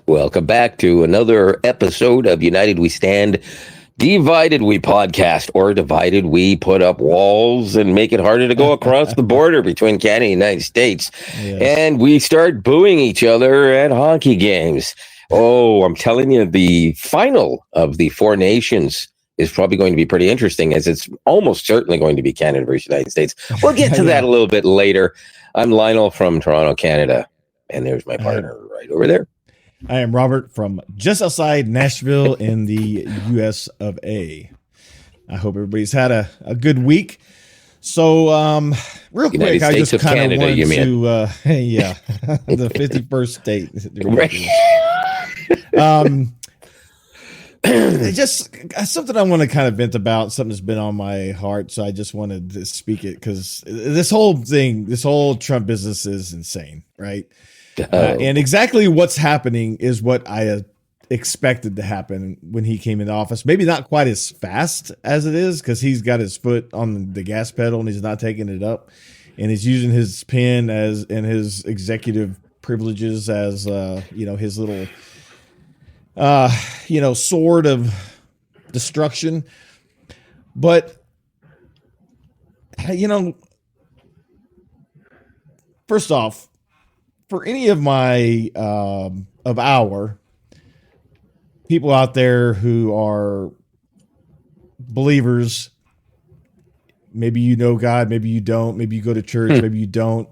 Welcome back to another episode of United We Stand, Divided We Podcast, or Divided We Put Up Walls and make it harder to go across the border between Canada and the United States. Yes. And we start booing each other at hockey games. Oh, I'm telling you, the final of the Four Nations is probably going to be pretty interesting, as it's almost certainly going to be Canada versus the United States. We'll get to that a little bit later. I'm Lionel from Toronto, Canada, and there's my partner right over there. I am Robert from just outside Nashville in the U.S. of A. I hope everybody's had a good week. So, real quick, I just kind of wanted to, the 51st state. Just something I want to kind of vent about, something that's been on my heart. So I just wanted to speak it because this whole Trump business is insane, right? And exactly what's happening is what I expected to happen when he came into office. Maybe not quite as fast as it is, because he's got his foot on the gas pedal and he's not taking it up. And he's using his pen and his executive privileges as, his little, sword of destruction. But, first off, for any of my of our people out there who are believers, maybe you know God, maybe you don't, maybe you go to church, maybe you don't.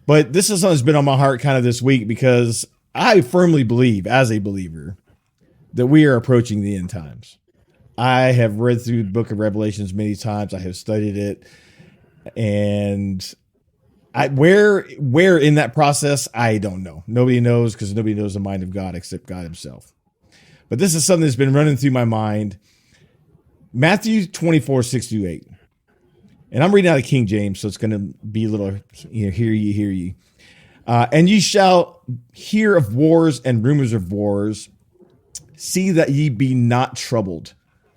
But this is something that's been on my heart kind of this week, because I firmly believe, as a believer, that we are approaching the end times. I have read through the book of Revelations many times. I have studied it, and where in that process, I don't know. Nobody knows, because nobody knows the mind of God except God himself. But this is something that's been running through my mind. Matthew 24:6-8. And I'm reading out of King James, so it's going to be a little, hear ye. And ye shall hear of wars and rumors of wars. See that ye be not troubled.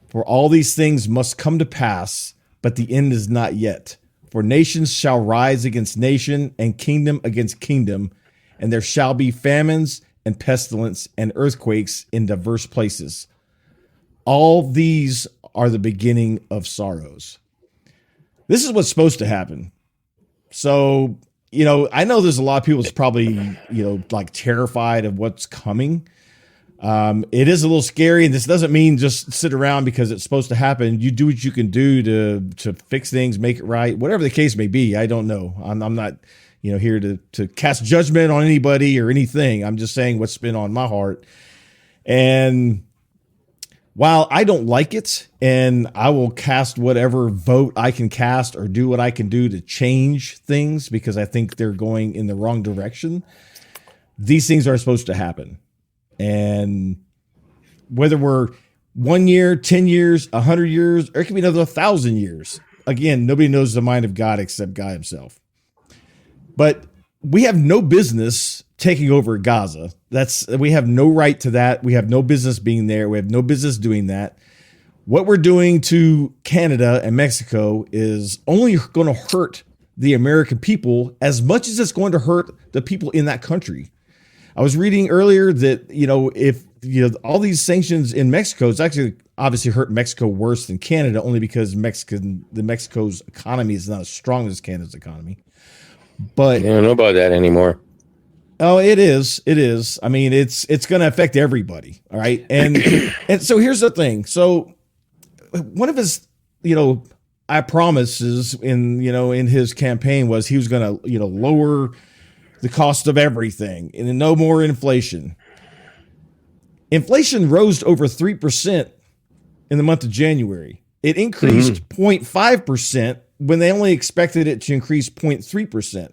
For all these things must come to pass, but the end is not yet. For nations shall rise against nation, and kingdom against kingdom, and there shall be famines and pestilence and earthquakes in diverse places. All these are the beginning of sorrows. This is what's supposed to happen. So, I know there's a lot of people that's probably, like terrified of what's coming. It is a little scary, and this doesn't mean just sit around because it's supposed to happen. You do what you can do to fix things, make it right, whatever the case may be. I don't know. I'm not, here to cast judgment on anybody or anything. I'm just saying what's been on my heart. And while I don't like it, and I will cast whatever vote I can cast or do what I can do to change things, because I think they're going in the wrong direction, these things are supposed to happen. And whether we're 1 year, 10 years, 100 years, or it could be another 1,000 years. Again, nobody knows the mind of God except God himself. But we have no business taking over Gaza. We have no right to that. We have no business being there. We have no business doing that. What we're doing to Canada and Mexico is only going to hurt the American people as much as it's going to hurt the people in that country. I was reading earlier that, if all these sanctions in Mexico, it's actually obviously hurt Mexico worse than Canada, only because Mexico's economy is not as strong as Canada's economy. But I don't know about that anymore. Oh, it is. It is. I mean, it's going to affect everybody. All right. And so here's the thing. So one of his, I promises in his campaign was he was going to, lower the cost of everything and no more inflation. Inflation rose to over 3% in the month of January. It increased 0.5% when they only expected it to increase 0.3%.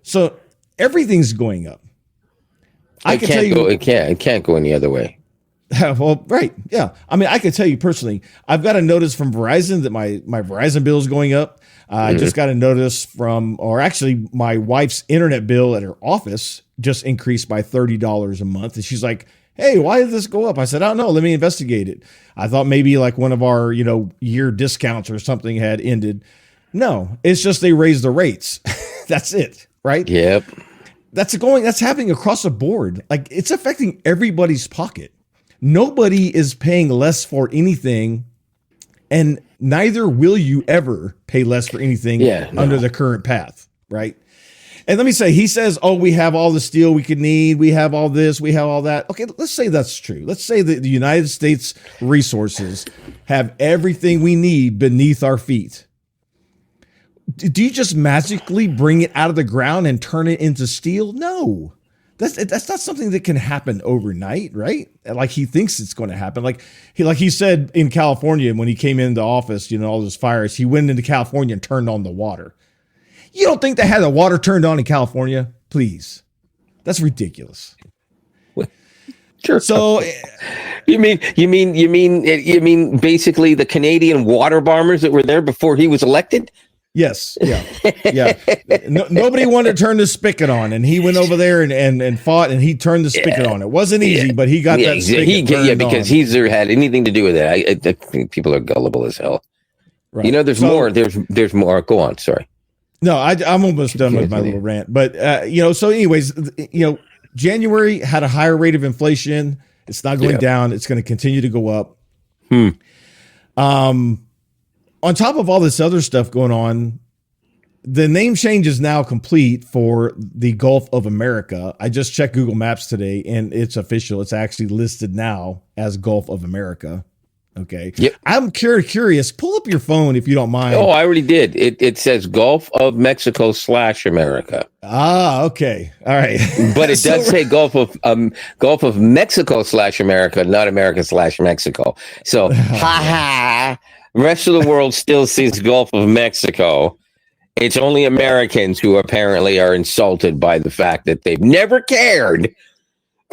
So everything's going up. It can't go any other way. Well, right. Yeah. I mean, I can tell you personally, I've got a notice from Verizon that my Verizon bill is going up. I just got a notice actually my wife's internet bill at her office just increased by $30 a month. And she's like, hey, why did this go up? I said, I don't know. Let me investigate it. I thought maybe like one of our, year discounts or something had ended. No, it's just they raised the rates. That's it. Right. Yep. that's happening across the board. Like, it's affecting everybody's pocket. Nobody is paying less for anything, and neither will you ever pay less for anything under the current path, right? And let me say, he says, oh, we have all the steel we could need. We have all this. We have all that. Okay, let's say that's true. Let's say that the United States resources have everything we need beneath our feet. Do you just magically bring it out of the ground and turn it into steel? No. That's not something that can happen overnight, right? Like he thinks it's going to happen. Like he said in California when he came into office, all those fires, he went into California and turned on the water. You don't think they had the water turned on in California? Please. That's ridiculous. Sure. So you mean basically the Canadian water bombers that were there before he was elected? Yes. Yeah. Nobody wanted to turn the spigot on, and he went over there and fought, and he turned the spigot on. It wasn't easy, but he got that spigot turned because on. he's never had anything to do with it. I think people are gullible as hell. Right. There's more. There's more. Go on. Sorry. No, I'm almost done with my little rant. But, so anyways, January had a higher rate of inflation. It's not going down. It's going to continue to go up. On top of all this other stuff going on, the name change is now complete for the Gulf of America. I just checked Google Maps today, and it's official. It's actually listed now as Gulf of America. Okay. Yep. I'm curious. Pull up your phone if you don't mind. Oh, I already did. It says Gulf of Mexico / America. Ah, okay. All right. But it does say Gulf of Mexico / America, not America / Mexico. So, rest of the world still sees Gulf of Mexico. It's only Americans who apparently are insulted by the fact that they've never cared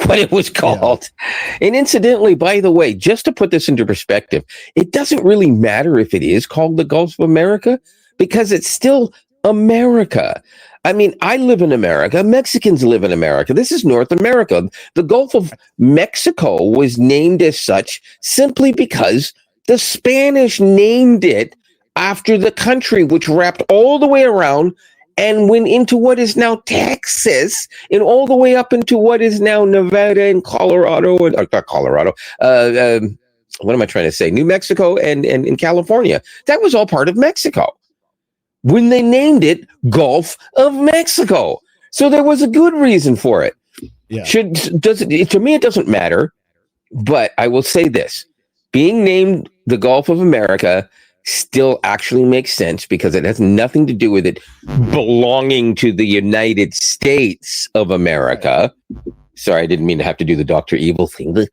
what it was called. Yeah. And incidentally, by the way, just to put this into perspective, it doesn't really matter if it is called the Gulf of America because it's still America. I mean, I live in America. Mexicans live in America. This is North America. The Gulf of Mexico was named as such simply because the Spanish named it after the country, which wrapped all the way around and went into what is now Texas and all the way up into what is now Nevada and Colorado and not Colorado. What am I trying to say? New Mexico and in California. That was all part of Mexico when they named it Gulf of Mexico. So there was a good reason for it. Yeah. To me, it doesn't matter, but I will say this. Being named the Gulf of America still actually makes sense because it has nothing to do with it belonging to the United States of America. Sorry, I didn't mean to have to do the Dr. Evil thing.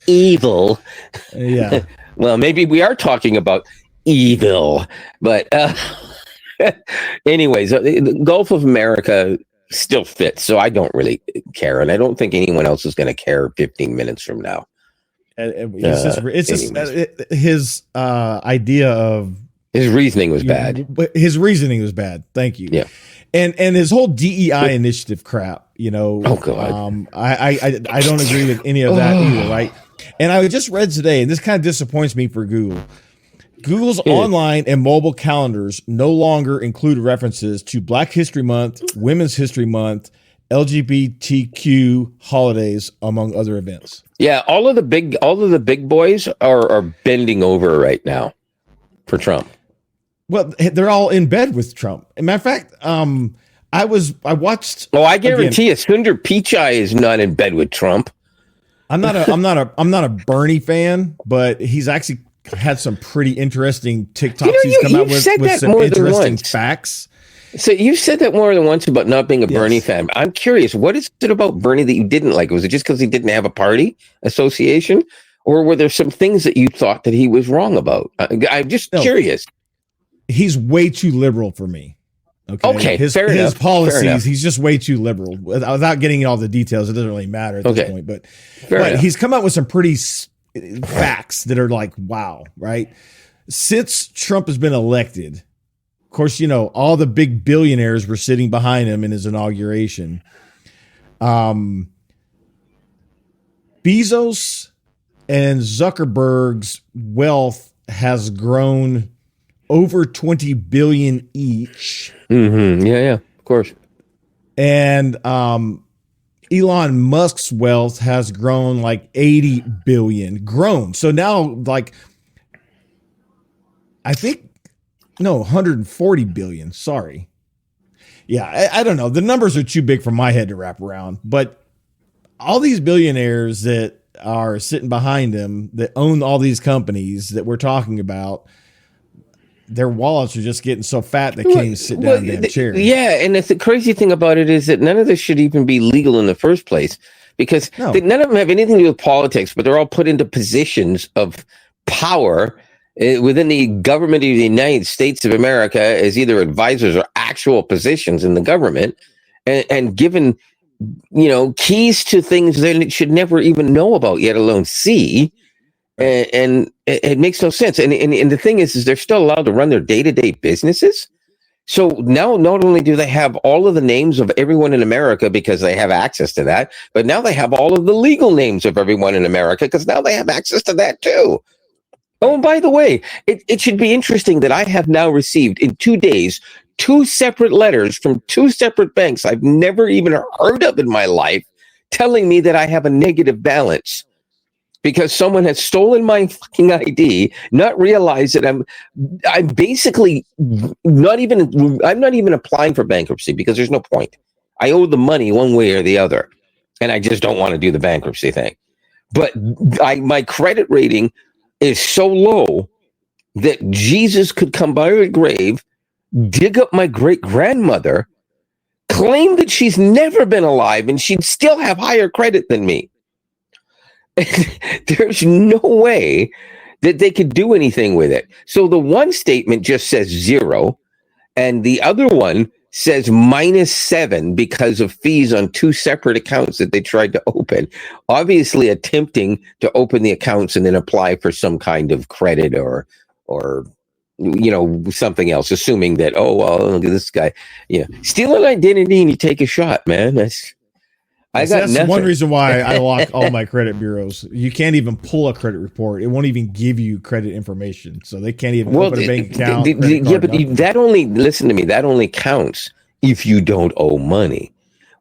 Evil. Yeah. Well, maybe we are talking about evil, but anyways, the Gulf of America still fits, so I don't really care, and I don't think anyone else is going to care 15 minutes from now. It's just his idea of his reasoning was bad. His reasoning was bad. Thank you. Yeah, and his whole DEI initiative crap. Oh God. I don't agree with any of that either. Right. And I just read today, and this kind of disappoints me for Google. Google's online and mobile calendars no longer include references to Black History Month, Women's History Month, LGBTQ holidays, among other events. Yeah, all of the big boys are bending over right now for Trump. Well, they're all in bed with Trump. As a matter of fact, I watched. Oh, I guarantee you, Sundar Pichai is not in bed with Trump. I'm not a Bernie fan, but he's actually had some pretty interesting TikToks he's come out with some interesting facts. So you've said that more than once about not being a Bernie fan. I'm curious, what is it about Bernie that you didn't like? Was it just because he didn't have a party association? Or were there some things that you thought that he was wrong about? I'm just curious. He's way too liberal for me. Okay, his policies, he's just way too liberal. Without getting all the details, it doesn't really matter at this point. But he's come out with some pretty facts that are like, wow, right? Since Trump has been elected, of course, all the big billionaires were sitting behind him in his inauguration. Bezos and Zuckerberg's wealth has grown over 20 billion each. Mm-hmm. Yeah, of course. And Elon Musk's wealth has grown like 80 billion. Grown. So now, like, I think, no, 140 billion. Sorry. Yeah, I don't know. The numbers are too big for my head to wrap around. But all these billionaires that are sitting behind him, that own all these companies that we're talking about, their wallets are just getting so fat they can't even sit down in damn chairs. Yeah, and the crazy thing about it is that none of this should even be legal in the first place, because none of them have anything to do with politics, but they're all put into positions of power within the government of the United States of America as either advisors or actual positions in the government, and given, keys to things that it should never even know about, yet alone see. And it makes no sense. And the thing is they're still allowed to run their day-to-day businesses. So now not only do they have all of the names of everyone in America because they have access to that, but now they have all of the legal names of everyone in America because now they have access to that too. Oh, and by the way, it should be interesting that I have now received in 2 days 2 separate letters from 2 separate banks I've never even heard of in my life telling me that I have a negative balance because someone has stolen my fucking ID, not realize that I'm basically not even applying for bankruptcy because there's no point. I owe the money one way or the other, and I just don't want to do the bankruptcy thing. But my credit rating is so low that Jesus could come by my grave, dig up my great-grandmother, claim that she's never been alive, and she'd still have higher credit than me. There's no way that they could do anything with it. So the one statement just says 0, and the other one says -7 because of fees on 2 separate accounts that they tried to open, obviously attempting to open the accounts and then apply for some kind of credit or something else, assuming that, oh, well, look at this guy, steal an identity and you take a shot, man. That's one reason why I lock all my credit bureaus. You can't even pull a credit report. It won't even give you credit information. So they can't even open a bank account. That only counts if you don't owe money.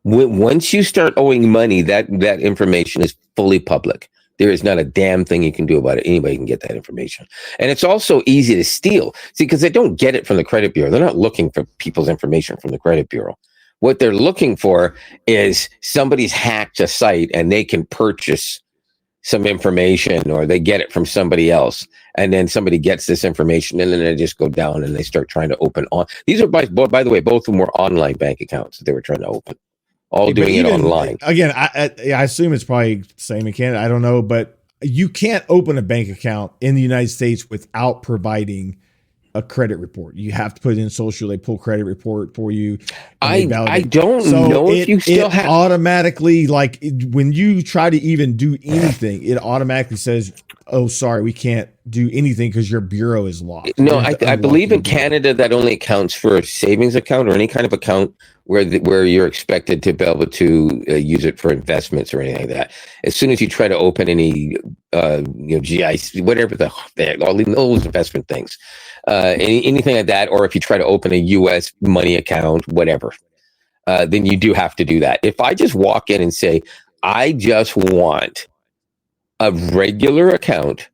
Once you start owing money, that information is fully public. There is not a damn thing you can do about it. Anybody can get that information. And it's also easy to steal. See, because they don't get it from the credit bureau. They're not looking for people's information from the credit bureau. What they're looking for is somebody's hacked a site and they can purchase some information, or they get it from somebody else. And then somebody gets this information and then they just go down and they start trying to open on. These are, by the way, both of them were online bank accounts that they were trying to open. Doing it online. Again, I assume it's probably the same in Canada. I don't know, but you can't open a bank account in the United States without providing a credit report. You have to put it in social. They pull credit report for you. I don't know if you still have automatically, like when you try to even do anything, it automatically says, "Oh, sorry, we can't do anything because your bureau is locked." No, I believe in Canada that only accounts for a savings account or any kind of account where you're expected to be able to use it for investments or anything like that. As soon as you try to open any GIC, whatever all those investment things, anything like that, or if you try to open a U.S. money account, whatever, then you do have to do that. If I just walk in and say, I just want a regular account,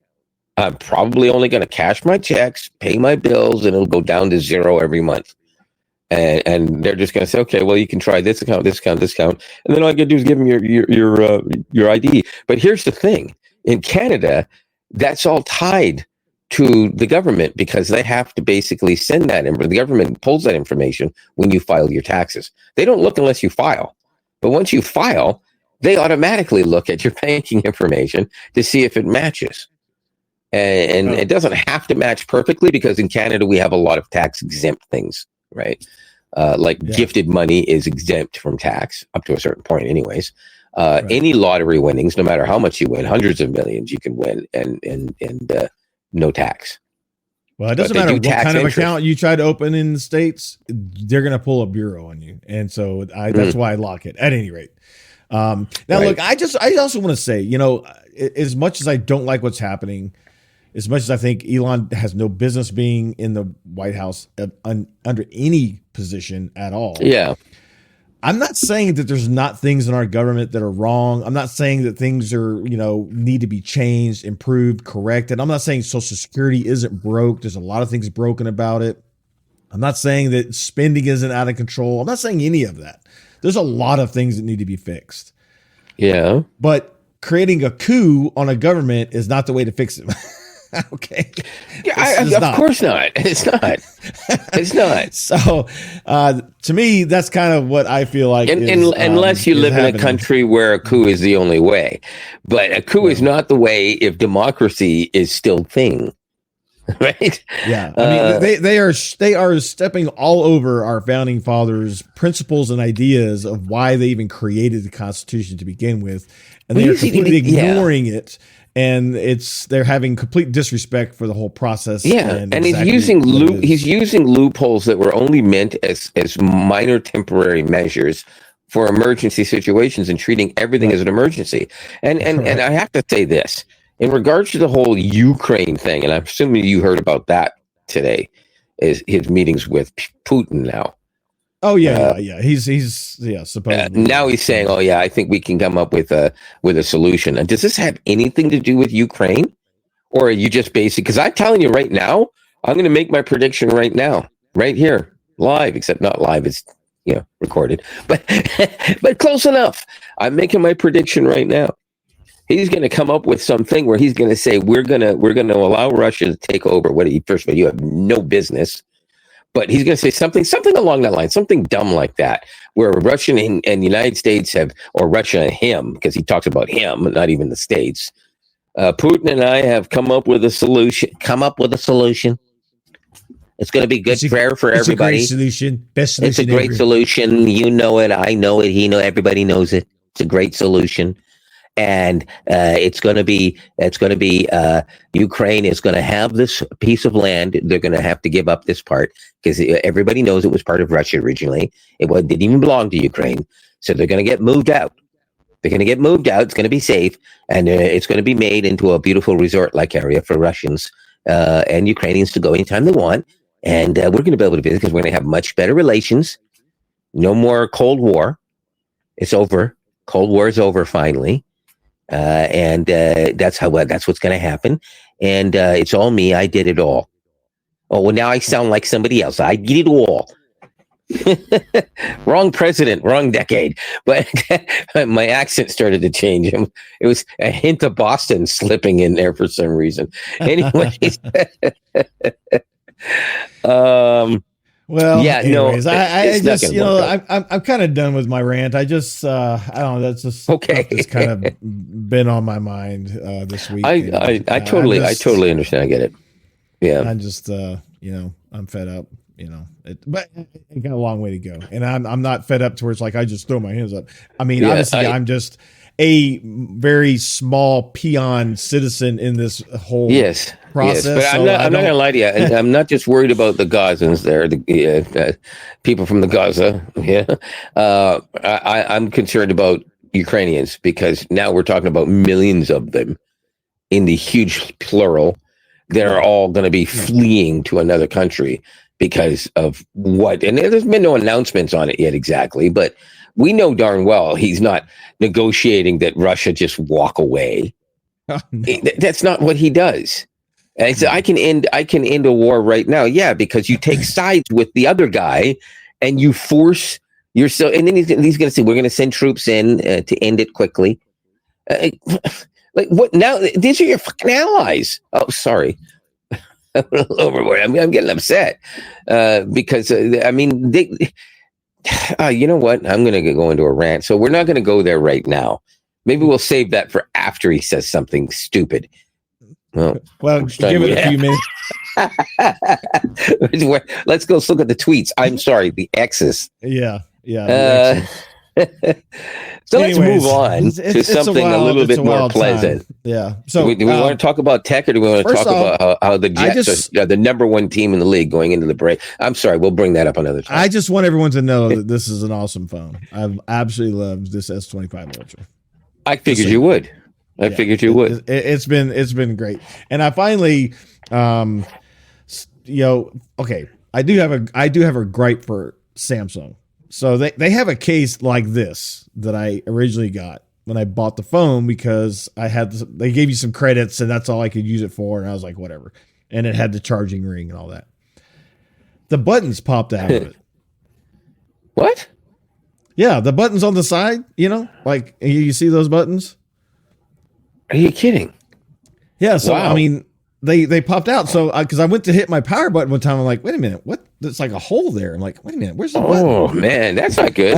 I'm probably only going to cash my checks, pay my bills, and it'll go down to 0 every month. And they're just going to say, okay, well, you can try this account, and then all you got to do is give them your ID. But here's the thing: in Canada, that's all tied to the government because they have to basically send that. The government pulls that information when you file your taxes. They don't look unless you file, but once you file, they automatically look at your banking information to see if it matches. And it doesn't have to match perfectly because in Canada we have a lot of tax exempt things. Right. Gifted money is exempt from tax up to a certain point anyways. Right. Any lottery winnings, no matter how much you win, hundreds of millions you can win and no tax. Well, it doesn't matter what kind of account you try to open in the States, they're going to pull a bureau on you. And so that's why I lock it at any rate. Now, look, I also want to say, as much as I don't like what's happening, as much as I think Elon has no business being in the White House under any position at all. Yeah. I'm not saying that there's not things in our government that are wrong. I'm not saying that things are, need to be changed, improved, corrected. I'm not saying Social Security isn't broke. There's a lot of things broken about it. I'm not saying that spending isn't out of control. I'm not saying any of that. There's a lot of things that need to be fixed. Yeah. But creating a coup on a government is not the way to fix it. Okay. Yeah, of course not. It's not. It's not. So, to me, that's kind of what I feel like. Unless you live in a country where a coup is the only way, but a coup is not the way if democracy is still thing, right? Yeah, I mean, they are stepping all over our founding fathers' principles and ideas of why they even created the Constitution to begin with, and they are completely ignoring it. And they're having complete disrespect for the whole process. Yeah, and he's using loopholes that were only meant as minor temporary measures for emergency situations and treating everything as an emergency. And I have to say this in regards to the whole Ukraine thing, and I'm assuming you heard about that today, is his meetings with Putin now. Oh yeah. He's supposedly now he's saying, "Oh yeah, I think we can come up with a solution." And does this have anything to do with Ukraine, or are you just basic? Because I'm telling you right now, I'm going to make my prediction right now, right here, live. Except not live; it's recorded, but but close enough. I'm making my prediction right now. He's going to come up with something where he's going to say, "We're going to allow Russia to take over." First of all, you have no business. But he's going to say something along that line, something dumb like that, where Russia and the United States or Russia and him, because he talks about him, not even the States. Putin and I have come up with a solution. It's going to be good prayer for everybody. It's a great solution. Best solution. It's a great solution. You know it. I know it. Everybody knows it. It's a great solution. And it's going to be Ukraine is going to have this piece of land. They're going to have to give up this part because everybody knows it was part of Russia originally. It didn't even belong to Ukraine. So they're going to get moved out. They're going to get moved out. It's going to be safe. And it's going to be made into a beautiful resort-like area for Russians and Ukrainians to go anytime they want. And we're going to be able to visit because we're going to have much better relations. No more Cold War. It's over. Cold War is over finally. And that's what's going to happen. And it's all me. I did it all. Oh, well, now I sound like somebody else. I did it all. Wrong president, wrong decade. But my accent started to change. It was a hint of Boston slipping in there for some reason. Anyways. Well, yeah, anyways, no, I just, I'm kind of done with my rant. I just, I don't know. That's just okay. It's kind of been on my mind this week. I totally understand. I get it. Yeah. I'm just, I'm fed up. But I got a long way to go, and I'm not fed up towards like I just throw my hands up. I mean, honestly, I'm just a very small peon citizen in this whole process. Yes, but I'm not going to lie to you. I'm not just worried about the Gazans there, the people from the Gaza. Yeah, I'm concerned about Ukrainians because now we're talking about millions of them in the huge plural. They're all going to be fleeing to another country because of what? And there's been no announcements on it yet exactly, but we know darn well he's not negotiating that Russia just walk away. Oh, no. That's not what he does. And so I can end a war right now. Yeah, because you take sides with the other guy and you force yourself. And then he's going to say, we're going to send troops in to end it quickly. Like what now? These are your fucking allies. Oh, sorry. I'm a little overboard. I'm getting upset because I mean, you know what? I'm going to go into a rant. So we're not going to go there right now. Maybe we'll save that for after he says something stupid. Well, give it a few minutes. Let's go look at the tweets. I'm sorry, the X's. Yeah. So anyways, let's move on to something a little bit more pleasant. Time. Yeah. So do we want to talk about tech, or do we want to talk about how the Jets are the number one team in the league going into the break? I'm sorry, we'll bring that up another time. I just want everyone to know that this is an awesome phone. I've absolutely loved this S25 Ultra. I figured you would. I figured you would. It's been great, and I finally, okay, I do have a gripe for Samsung. So they have a case like this that I originally got when I bought the phone because they gave you some credits and that's all I could use it for, and I was like, whatever. And it had the charging ring and all that. The buttons popped out of it. What? Yeah, the buttons on the side, like you see those buttons? Are you kidding? Yeah, so wow. I mean, they popped out. So because I went to hit my power button one time, I'm like, wait a minute, what? There's like a hole there. I'm like, wait a minute, where's the button? Oh man, that's not good.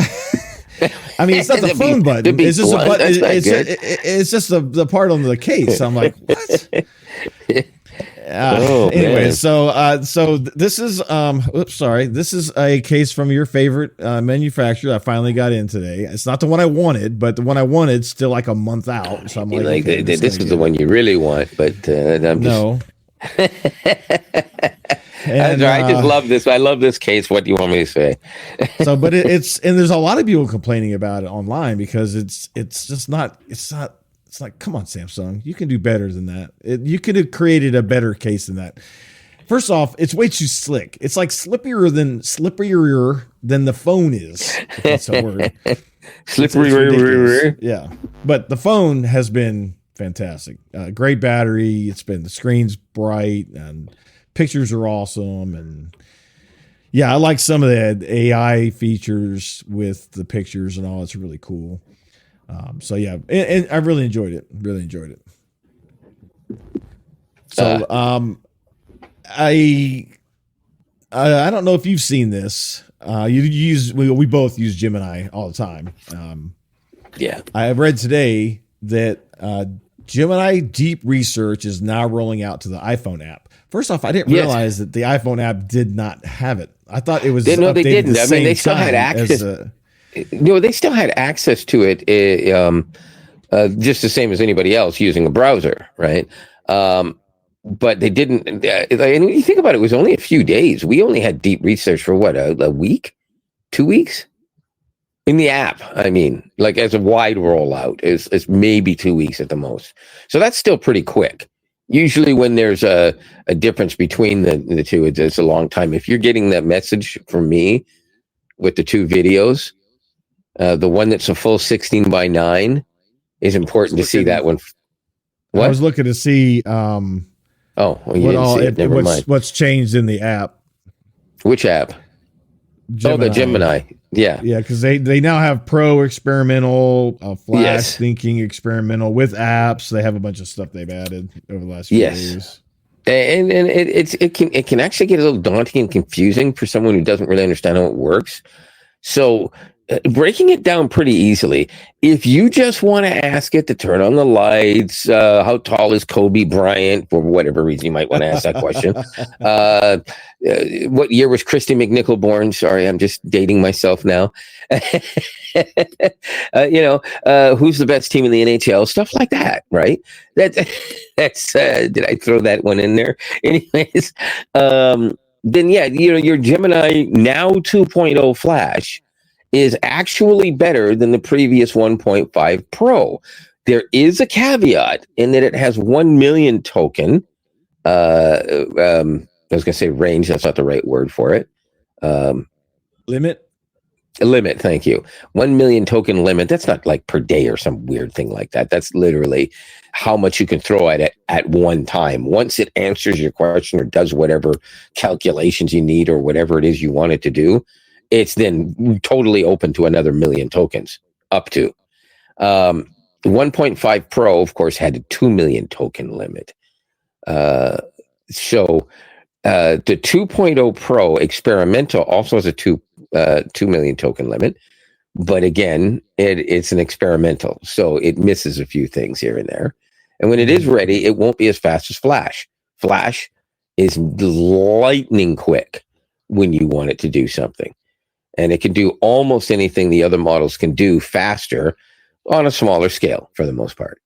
I mean, it's not the phone button. It's just a button. It's just the part on the case. I'm like, what? Anyway, man. So this is this is a case from your favorite manufacturer. I finally got in today. It's not the one I wanted, but the one I wanted still like a month out. So I'm like, okay, this is the one you really want, but I'm just... no. And, I just love this. I love this case. What do you want me to say? But it's there's a lot of people complaining about it online because it's like, come on, Samsung, you can do better than that. You could have created a better case than that. First off, it's way too slick. It's like slipperier than the phone is. If that's a word. Slippery. Yeah, but the phone has been fantastic. Great battery. The screen's bright and pictures are awesome. And yeah, I like some of the AI features with the pictures and all. It's really cool. So yeah, and I really enjoyed it. So I don't know if you've seen this. We both use Gemini all the time. Yeah, I have read today that Gemini Deep Research is now rolling out to the iPhone app. First off, I didn't realize that the iPhone app did not have it. I thought it was. No, they didn't. I mean, they still had access. They still had access to it, just the same as anybody else using a browser, right? But they didn't. And when you think about it, it was only a few days. We only had deep research for what, a week, 2 weeks in the app. I mean, like as a wide rollout, is maybe 2 weeks at the most. So that's still pretty quick. Usually, when there's a difference between the two, it's a long time. If you're getting that message from me with the two videos. The one that's a full 16:9 is important to see that one. What? I was looking to see. Well, you didn't see it. Never mind. What's changed in the app? Which app? Gemini. Oh, the Gemini. Yeah. Yeah, because they now have Pro experimental, Flash thinking experimental with apps. They have a bunch of stuff they've added over the last few years. And it can actually get a little daunting and confusing for someone who doesn't really understand how it works. So breaking it down pretty easily, if you just want to ask it to turn on the lights, how tall is Kobe Bryant, for whatever reason you might want to ask that question. What year was Christy McNichol born? Sorry, I'm just dating myself now. Who's the best team in the NHL? Stuff like that, right? That's did I throw that one in there? Anyways, then your Gemini now 2.0 Flash is actually better than the previous 1.5 Pro. There is a caveat in that it has 1 million token. I was going to say range. That's not the right word for it. Limit. Thank you. 1 million token limit. That's not like per day or some weird thing like that. That's literally how much you can throw at it at one time. Once it answers your question or does whatever calculations you need or whatever it is you want it to do, it's then totally open to another million tokens up to. 1.5 Pro, of course, had a 2 million token limit. So the 2.0 Pro experimental also has a 2 million token limit. But again, it's an experimental. So it misses a few things here and there. And when it is ready, it won't be as fast as Flash. Flash is lightning quick when you want it to do something. And it can do almost anything the other models can do faster on a smaller scale for the most part.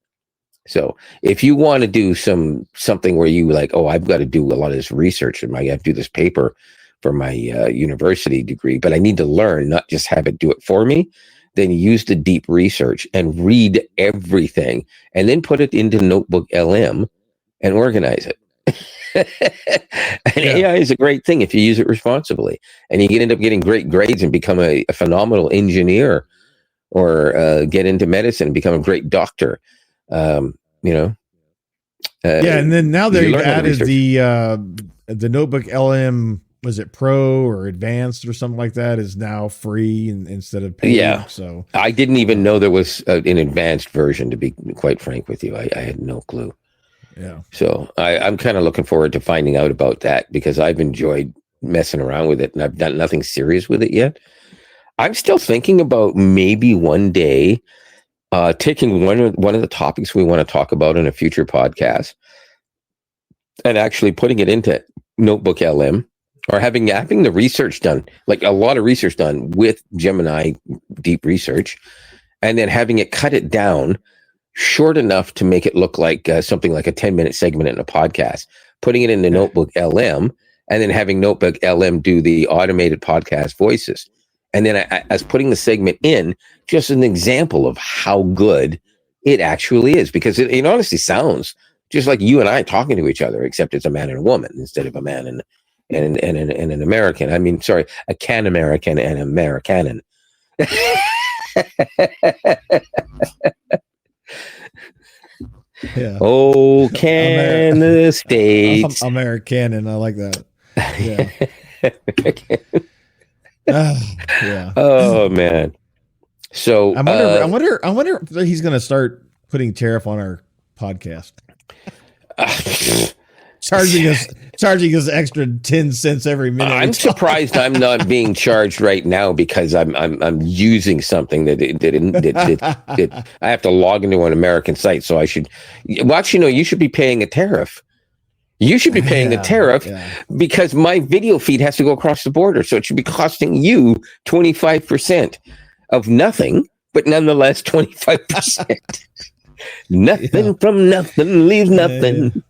So if you want to do something where you like, I've got to do a lot of this research and I have to do this paper for my university degree, but I need to learn, not just have it do it for me, then use the deep research and read everything and then put it into Notebook LM and organize it. And AI is a great thing if you use it responsibly, and you can end up getting great grades and become a phenomenal engineer, or get into medicine and become a great doctor. You know. And then now they've added the Notebook LM. Was it Pro or Advanced or something like that? Is now free instead of paid. Yeah. So I didn't even know there was an advanced version. To be quite frank with you, I had no clue. Yeah. So I'm kind of looking forward to finding out about that, because I've enjoyed messing around with it, and I've done nothing serious with it yet. I'm still thinking about maybe one day taking one of the topics we want to talk about in a future podcast and actually putting it into Notebook LM, or having the research done, like a lot of research done with Gemini deep research, and then having it cut it down short enough to make it look like something like a 10-minute segment in a podcast, putting it into Notebook LM, and then having Notebook LM do the automated podcast voices. And then as putting the segment in, just an example of how good it actually is, because it honestly sounds just like you and I talking to each other, except it's a man and a woman instead of a man and an American. I mean, sorry, a can American and Americanan. Yeah. Oh, can the States. American, and I like that. Yeah. Yeah. Oh man. So I wonder if he's going to start putting tariff on our podcast. charging us extra 10 cents every minute. I'm surprised I'm not being charged right now, because I'm using something that I have to log into an American site. So I should, well, actually, no, you should be paying a tariff. You should be paying a tariff because my video feed has to go across the border. So it should be costing you 25% of nothing, but nonetheless 25%. Nothing from nothing leaves nothing.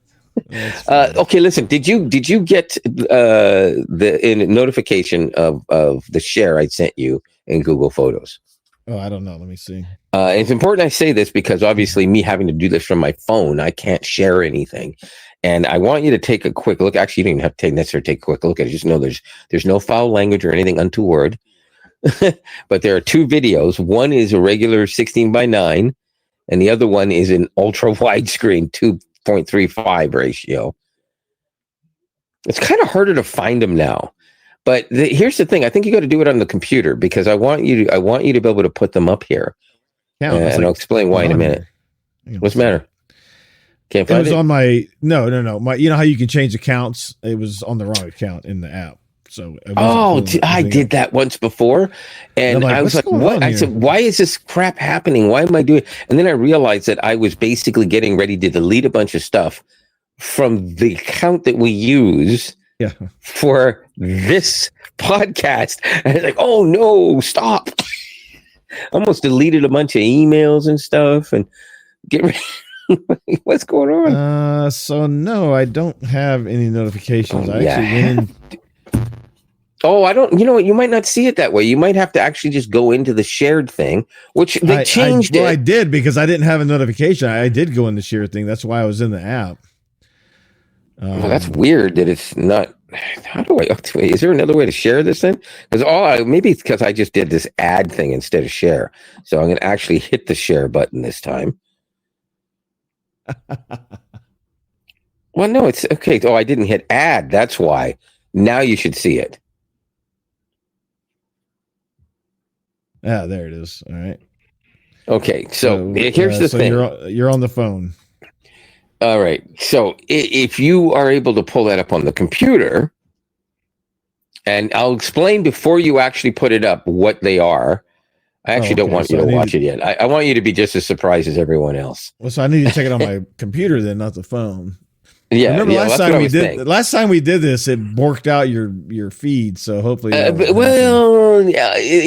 Okay, listen. Did you get the notification of the share I sent you in Google Photos? Oh, I don't know. Let me see. It's important I say this, because obviously me having to do this from my phone, I can't share anything. And I want you to take a quick look. Actually, you don't even have to necessarily take a quick look at it. Just know there's no foul language or anything untoward. But there are two videos. One is a regular 16:9, and the other one is an ultra widescreen 2.35 ratio. It's kind of harder to find them now. But here's the thing. I think you got to do it on the computer, because I want you to be able to put them up here. Yeah, and I'll explain why in a minute. What's the matter? Can't find it? Was on my no. My, you know how you can change accounts? It was on the wrong account in the app. So I did that once before, and I was like, "What?" I said, "Why is this crap happening? Why am I doing?" And then I realized that I was basically getting ready to delete a bunch of stuff from the account that we use for this podcast. And I was like, "Oh no, stop!" Almost deleted a bunch of emails and stuff, and get ready. What's going on? So no, I don't have any notifications. I actually went in. Oh, I don't. You know what? You might not see it that way. You might have to actually just go into the shared thing, which they changed. I did, because I didn't have a notification. I did go in the share thing. That's why I was in the app. Well, that's weird that it's not. How do I? Wait, is there another way to share this thing? Because maybe it's because I just did this add thing instead of share. So I'm going to actually hit the share button this time. Well, no, it's okay. Oh, I didn't hit add. That's why. Now you should see it. Ah, there it is. All right. Okay, so here's the thing. You're on the phone. All right. So if you are able to pull that up on the computer, and I'll explain before you actually put it up what they are. I actually don't want you to watch it yet. I want you to be just as surprised as everyone else. Well, so I need to check it on my computer then, not the phone. Yeah. Remember last time we did this, it borked out your feed. So hopefully,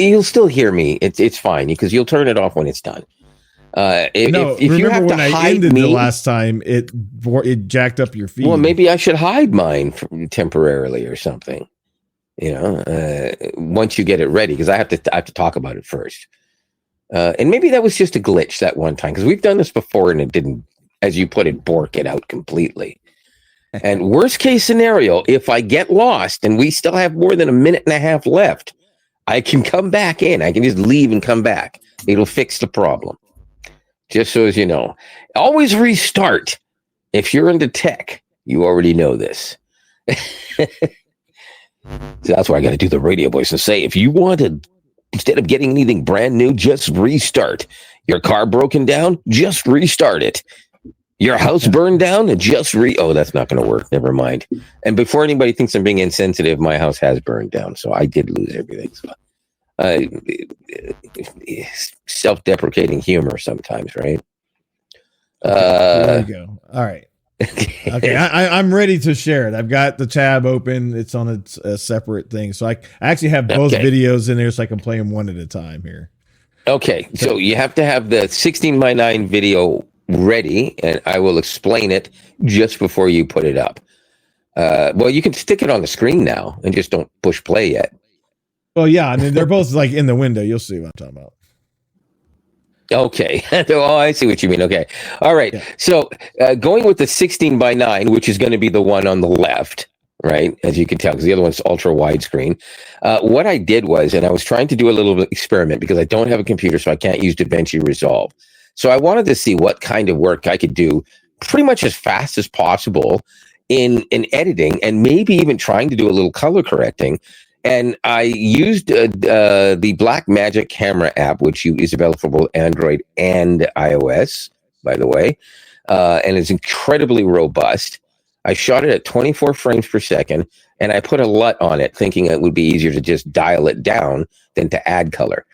you'll still hear me. It's fine, because you'll turn it off when it's done. If you have to hide me, the last time it jacked up your feed. Well, maybe I should hide mine temporarily or something. You know, once you get it ready, because I have to talk about it first. And maybe that was just a glitch that one time, because we've done this before and it didn't, as you put it, bork it out completely. And worst case scenario, if I get lost and we still have more than a minute and a half left, I can come back in. I can just leave and come back. It'll fix the problem. Just so as you know. Always restart. If you're into tech, you already know this. So that's why I got to do the radio voice and say, if you want to, instead of getting anything brand new, just restart. Your car broken down, just restart it. Your house burned down, and just oh, that's not going to work. Never mind. And before anybody thinks I'm being insensitive, my house has burned down, so I did lose everything. So, self-deprecating humor sometimes, right? There you go. All right. Okay, I'm ready to share it. I've got the tab open. It's on a separate thing, so I actually have both videos in there, so I can play them one at a time here. Okay, so you have to have the 16:9 video ready, and I will explain it just before you put it up. Well, you can stick it on the screen now and just don't push play yet. Well, yeah, I mean, they're both like in the window. You'll see what I'm talking about. Okay. Oh, I see what you mean. Okay. All right. Yeah. So going with the 16:9, which is going to be the one on the left, right? As you can tell, because the other one's ultra widescreen. What I did was, and I was trying to do a little experiment because I don't have a computer, so I can't use DaVinci Resolve. So I wanted to see what kind of work I could do pretty much as fast as possible in editing, and maybe even trying to do a little color correcting. And I used the Blackmagic camera app, which is available for both Android and iOS, by the way, and it's incredibly robust. I shot it at 24 frames per second, and I put a LUT on it, thinking it would be easier to just dial it down than to add color.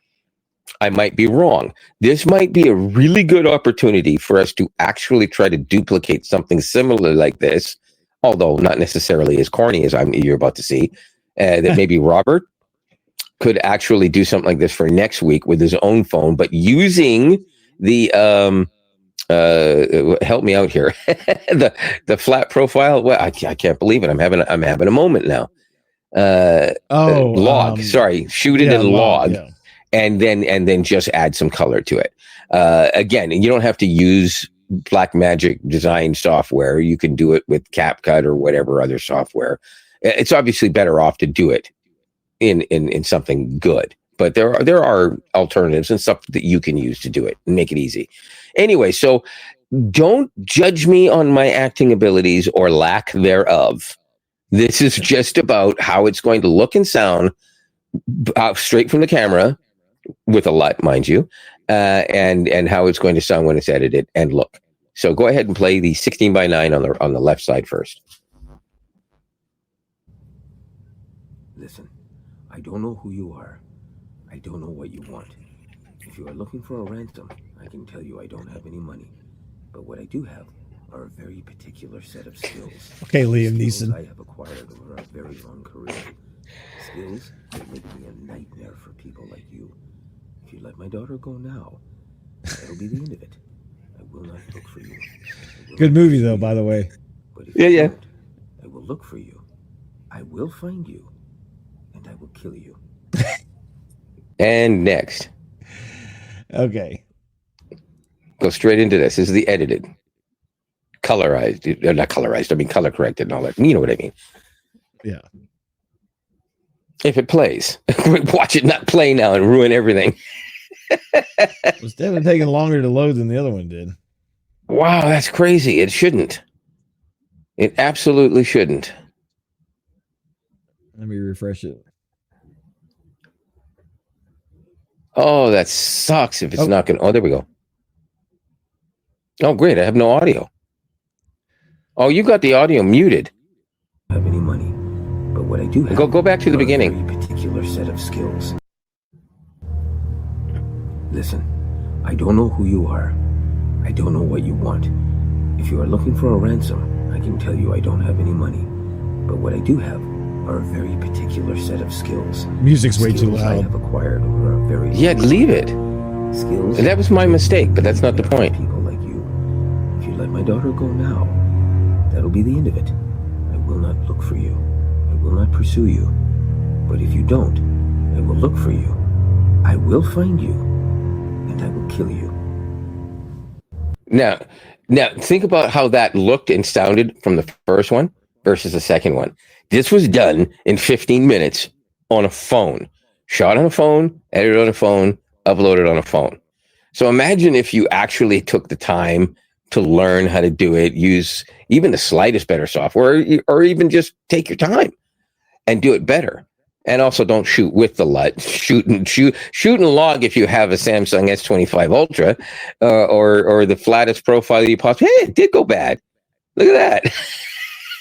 I might be wrong. This might be a really good opportunity for us to actually try to duplicate something similar like this, although not necessarily as corny as you're about to see. That maybe Robert could actually do something like this for next week with his own phone, but using the help me out here, the flat profile. Well, I can't believe it. I'm having a moment now. Log. Sorry, shoot it in log. Yeah. And then just add some color to it. Again, you don't have to use Blackmagic design software. You can do it with CapCut or whatever other software. It's obviously better off to do it in something good, but there are alternatives and stuff that you can use to do it and make it easy. Anyway, so don't judge me on my acting abilities or lack thereof. This is just about how it's going to look and sound straight from the camera, with a LUT, mind you, and how it's going to sound when it's edited and look. So go ahead and play the 16:9 on the left side first. Listen, I don't know who you are. I don't know what you want. If you are looking for a ransom, I can tell you I don't have any money. But what I do have are a very particular set of skills. Okay, Liam Neeson. I have acquired over a very long career. Skills that make me a nightmare for people like you. If you let my daughter go now, that'll be the end of it. I will not look for you. Good movie, though, by the way. But if you don't, I will look for you. I will find you. And I will kill you. And next. Okay. Go straight into this. This is the edited. Colorized. Not colorized. I mean color corrected and all that. You know what I mean. Yeah. If it plays. Watch it not play now and ruin everything. It's definitely taking longer to load than the other one did. Wow, that's crazy. It shouldn't. It absolutely shouldn't. Let me refresh it. Oh, that sucks if it's not going to... Oh, there we go. Oh, great. I have no audio. Oh, you got the audio muted. I don't have any money, but what I do have... Go back to the beginning. A very particular set of skills. Listen, I don't know who you are. I don't know what you want. If you are looking for a ransom, I can tell you I don't have any money. But what I do have are a very particular set of skills. Music's way too loud. I have acquired over a very leave it. Skills. That was my mistake, but that's not the point. People like you. If you let my daughter go now, that'll be the end of it. I will not look for you. I will not pursue you. But if you don't, I will look for you. I will find you. and I will kill you. Now, think about how that looked and sounded from the first one versus the second one. This was done in 15 minutes on a phone, shot on a phone, edited on a phone, uploaded on a phone. So imagine if you actually took the time to learn how to do it, use even the slightest better software, or even just take your time and do it better. And also don't shoot with the LUT. Shoot and log if you have a Samsung S25 Ultra or the flattest profile you possibly. Hey, it did go bad. Look at that.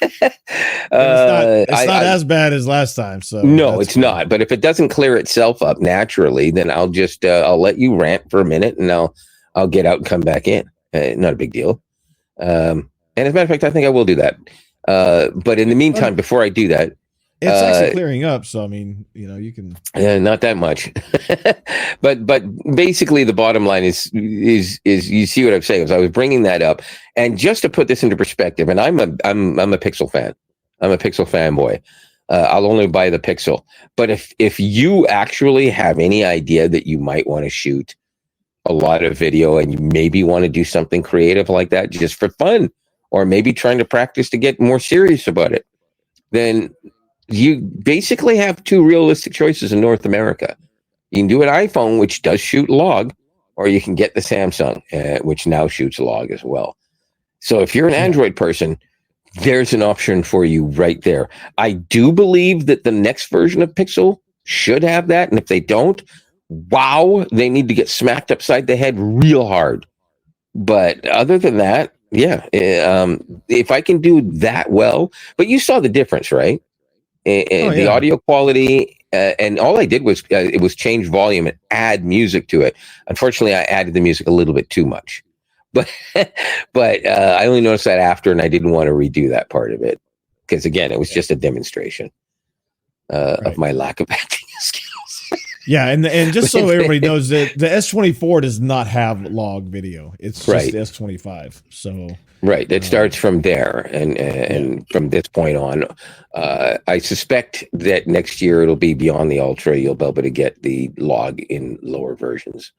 It's not as bad as last time. So no, it's not. But if it doesn't clear itself up naturally, then I'll just I'll let you rant for a minute, and I'll get out and come back in. Not a big deal. And as a matter of fact, I think I will do that. But in the meantime, before I do that, it's actually clearing up. So I mean, you can. Not that much. but basically, the bottom line is you see what I'm saying? I was bringing that up, and just to put this into perspective, and I'm a Pixel fan. I'm a Pixel fanboy. I'll only buy the Pixel. But if you actually have any idea that you might want to shoot a lot of video and you maybe want to do something creative like that just for fun, or maybe trying to practice to get more serious about it, then you basically have two realistic choices in North America. You can do an iPhone, which does shoot log, or you can get the Samsung, which now shoots log as well. So if you're an Android person, there's an option for you right there. I do believe that the next version of Pixel should have that. And if they don't, wow, they need to get smacked upside the head real hard. But other than that, yeah, if I can do that well, but you saw the difference, right? The audio quality, and all I did was it was change volume and add music to it. Unfortunately, I added the music a little bit too much, but I only noticed that after, and I didn't want to redo that part of it because again, it was just a demonstration of my lack of acting skills. Yeah, and just so everybody knows that the S24 does not have log video; it's just the S25. So. Right. It starts from there. And from this point on, I suspect that next year it'll be beyond the Ultra. You'll be able to get the log in lower versions.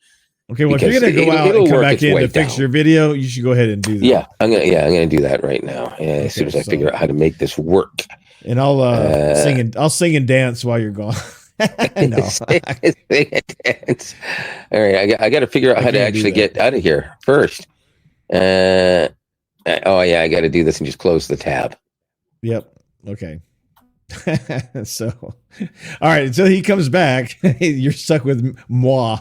Okay. Well, if you're going to go out and come back in to fix your video, you should go ahead and do that. Yeah. I'm going to do that right now. As soon as I figure out how to make this work. And I'll sing and dance while you're gone. No. Sing and dance. All right. I got to figure out how to actually get out of here first. Oh yeah, I got to do this and just close the tab. Yep. Okay. So, all right. Until he comes back, you're stuck with moi.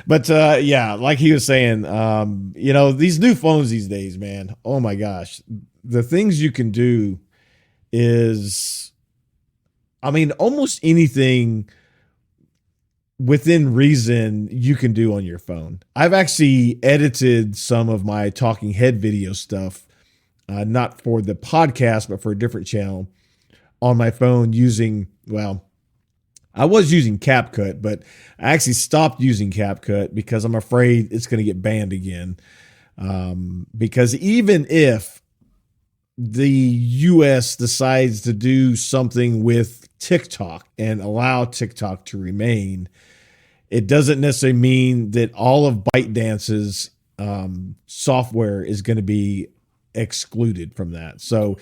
But yeah, like he was saying, these new phones these days, man. Oh my gosh, the things you can do is, I mean, almost anything within reason you can do on your phone. I've actually edited some of my talking head video stuff, not for the podcast, but for a different channel on my phone using, I was using CapCut, but I actually stopped using CapCut because I'm afraid it's going to get banned again. Because even if the US decides to do something with TikTok and allow TikTok to remain, it doesn't necessarily mean that all of ByteDance's software is going to be excluded from that. So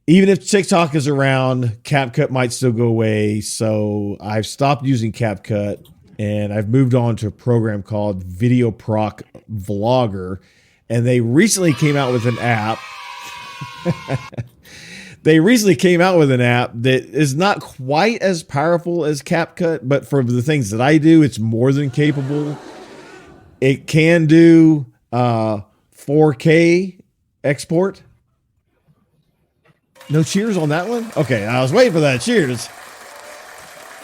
even if TikTok is around, CapCut might still go away. So I've stopped using CapCut and I've moved on to a program called VideoProc Vlogger. And they recently came out with an app. They recently came out with an app that is not quite as powerful as CapCut, but for the things that I do, it's more than capable. It can do 4K export. No cheers on that one? Okay, I was waiting for that. Cheers.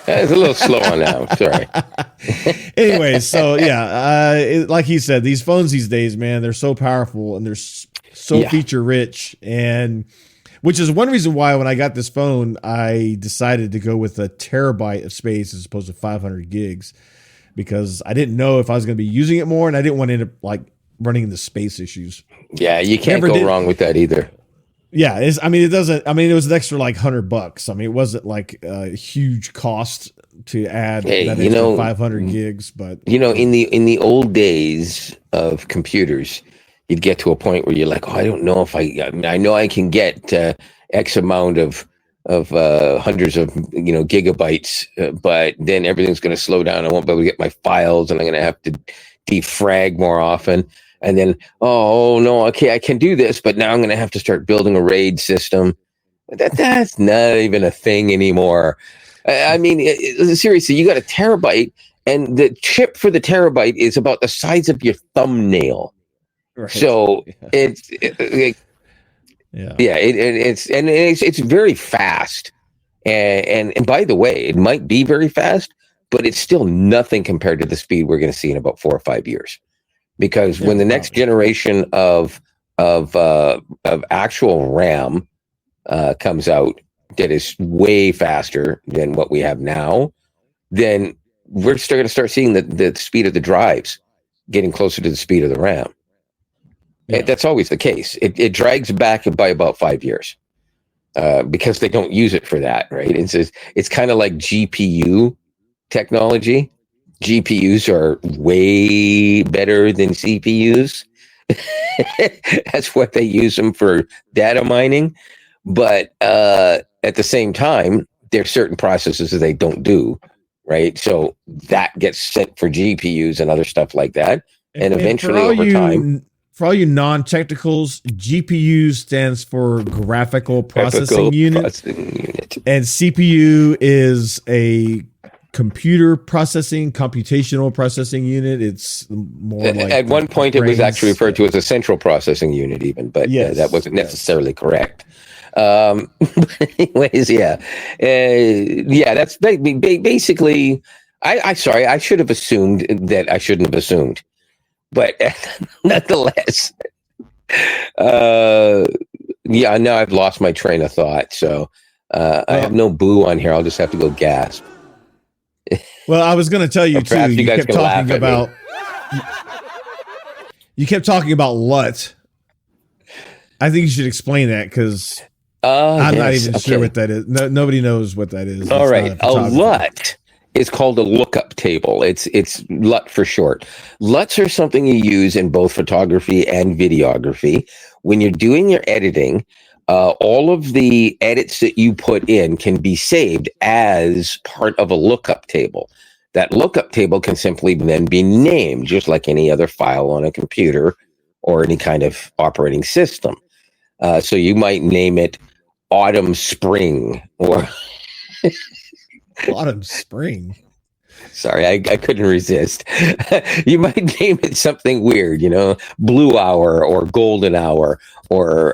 It's a little slow on that. Sorry. Anyway, so yeah, like he said, these phones these days, man, they're so powerful and they're so feature rich, and which is one reason why when I got this phone, I decided to go with a terabyte of space as opposed to 500 gigs, because I didn't know if I was going to be using it more, and I didn't want to end up like running into space issues. Yeah, you can't go wrong with that either. Yeah, it was an extra like $100. I mean, it wasn't like a huge cost to add Hey, that extra 500 gigs. But in the old days of computers, you'd get to a point where you're like, oh, I don't know if I know I can get X amount of hundreds of gigabytes, but then everything's going to slow down. I won't be able to get my files, and I'm going to have to defrag more often. And then, oh no, okay, I can do this, but now I'm going to have to start building a RAID system. That's not even a thing anymore. I mean, seriously, you got a terabyte, and the chip for the terabyte is about the size of your thumbnail. Right. So it's very fast, and by the way, it might be very fast, but it's still nothing compared to the speed we're going to see in about 4 or 5 years. Because when the next generation of actual RAM comes out that is way faster than what we have now, then we're still going to start seeing the speed of the drives getting closer to the speed of the RAM. Yeah. That's always the case. It drags back by about 5 years because they don't use it for that, right? It's kind of like GPU technology. GPUs are way better than CPUs. That's what they use them for, data mining. But at the same time, there's certain processes that they don't do, right? So that gets sent for GPUs and other stuff like that. And eventually, over time, for all you non-technicals, GPU stands for graphical processing unit, and CPU is a computational processing unit. It's more like at one point it was actually referred to as a central processing unit, even, but that wasn't necessarily correct. Anyways, that's basically. Sorry, I should have assumed that I shouldn't have assumed. But nonetheless, now I've lost my train of thought. So I have no boo on here. I'll just have to go gasp. Well, I was going to tell you too. You kept talking about LUT. I think you should explain that because I'm not even sure what that is. No, nobody knows what that is. All right, a LUT is called a lookup table. It's LUT for short. LUTs are something you use in both photography and videography. When you're doing your editing, all of the edits that you put in can be saved as part of a lookup table. That lookup table can simply then be named, just like any other file on a computer or any kind of operating system. So you might name it Autumn Spring or... Autumn Spring. Sorry, I couldn't resist. You might name it something weird, Blue Hour or Golden Hour or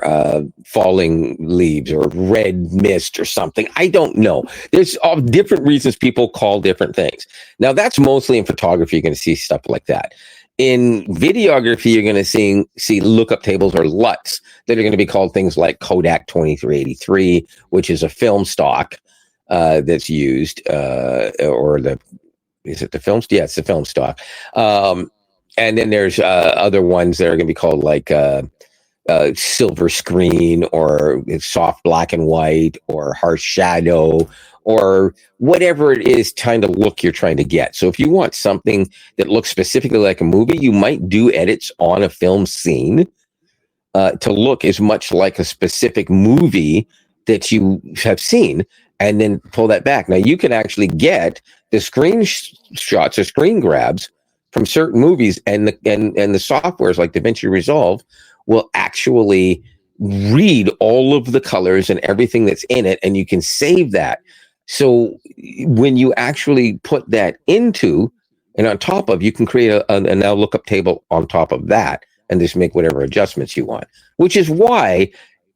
Falling Leaves or Red Mist or something. I don't know. There's all different reasons people call different things. Now, that's mostly in photography. You're going to see stuff like that. In videography, you're going to see lookup tables or LUTs that are going to be called things like Kodak 2383, which is a film stock that's used, is it the film? Yeah, it's the film stock. And then there's other ones that are going to be called like silver screen or soft black and white or harsh shadow or whatever it is kind of look you're trying to get. So if you want something that looks specifically like a movie, you might do edits on a film scene to look as much like a specific movie that you have seen, and then pull that back. Now you can actually get the screenshots or screen grabs from certain movies, and the softwares like DaVinci Resolve will actually read all of the colors and everything that's in it, and you can save that. So when you actually put that into and on top of, you can create a now lookup table on top of that and just make whatever adjustments you want, which is why,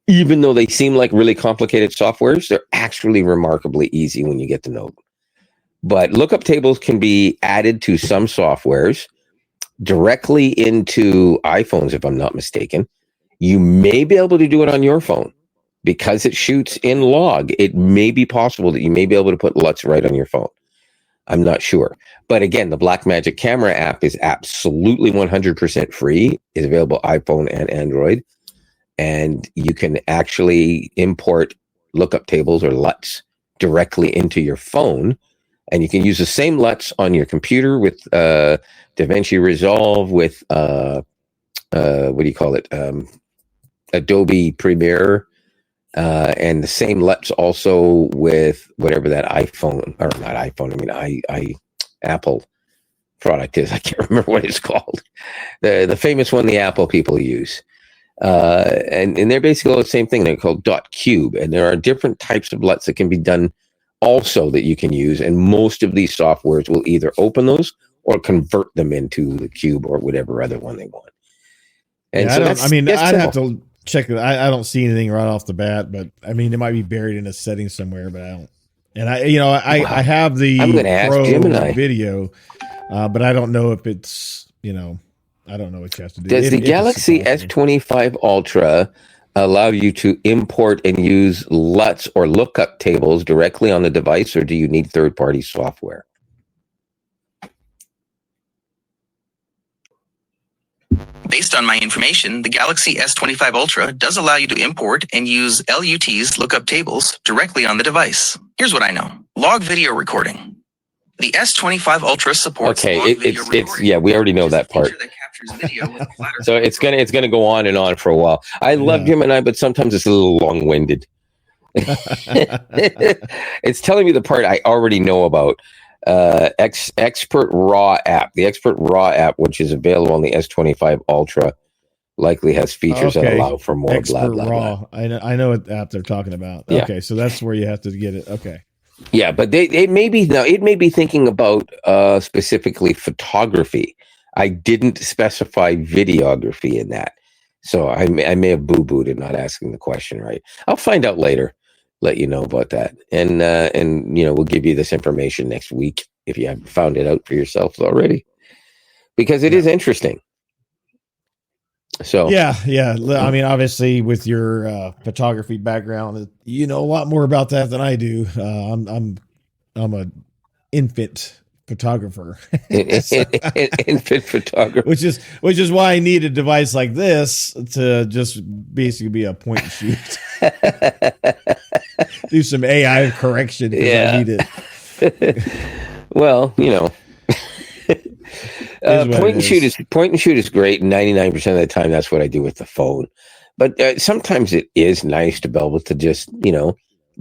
even though they seem like really complicated softwares, they're actually remarkably easy when you get to know them. But lookup tables can be added to some softwares directly into iPhones, if I'm not mistaken. You may be able to do it on your phone because it shoots in log. It may be possible that you may be able to put LUTs right on your phone. I'm not sure. But again, the Blackmagic camera app is absolutely 100% free. It's available iPhone and Android. And you can actually import lookup tables or LUTs directly into your phone And you can use the same LUTs on your computer with DaVinci Resolve, with what do you call it? Adobe Premiere, and the same LUTs also with whatever that iPhone, or not iPhone, I mean Apple product is. I can't remember what it's called. The famous one the Apple people use. And they're basically all the same thing. They're called .cube, and there are different types of LUTs that can be done also that you can use, and most of these softwares will either open those or convert them into the cube or whatever other one they want. And yeah, so I'd have to check it. I don't see anything right off the bat, but I mean, it might be buried in a setting somewhere, but I don't. And I have the I'm going to ask Gemini video, but I don't know if it's, I don't know what you have to do. Does the Galaxy S25 Ultra allow you to import and use LUTs or lookup tables directly on the device, or do you need third-party software? Based on my information, the Galaxy S25 Ultra does allow you to import and use LUTs, lookup tables, directly on the device. Here's what I know. Log video recording. The S25 Ultra supports log video recording. Yeah, we already know that part. So it's gonna go on and on for a while. I love Gemini, but sometimes it's a little long-winded. It's telling me the part I already know about. Expert Raw app. The Expert Raw app, which is available on the S25 Ultra, likely has features that allow for more Expert blah blah Raw. blah. I know what app they're talking about. Yeah. Okay, so that's where you have to get it. Okay. Yeah, but it may be thinking about specifically photography. I didn't specify videography in that, so I may have boo-booed in not asking the question right. I'll find out later. Let you know about that, and we'll give you this information next week if you haven't found it out for yourselves already, because it is interesting. So yeah. I mean, obviously, with your photography background, you know a lot more about that than I do. I'm a infant photographer, infant photographer, which is why I need a device like this to just basically be a point and shoot. Do some AI correction because I need it. Well, point and shoot is great. 99% of the time, that's what I do with the phone. But sometimes it is nice to be able to just,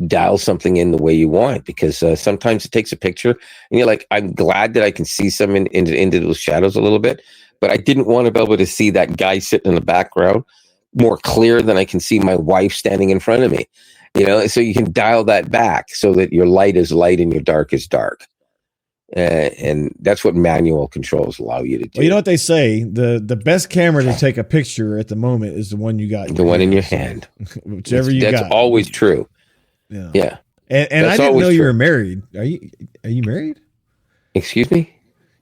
dial something in the way you want, because sometimes it takes a picture and you're like, I'm glad that I can see some into those shadows a little bit, but I didn't want to be able to see that guy sitting in the background more clear than I can see my wife standing in front of me. So you can dial that back so that your light is light and your dark is dark. And that's what manual controls allow you to do. Well, you know what they say, the best camera to take a picture at the moment is the one you got. The one in your hand. Whichever you got. That's always true. Yeah. And I didn't know you were married. Are you married? Excuse me?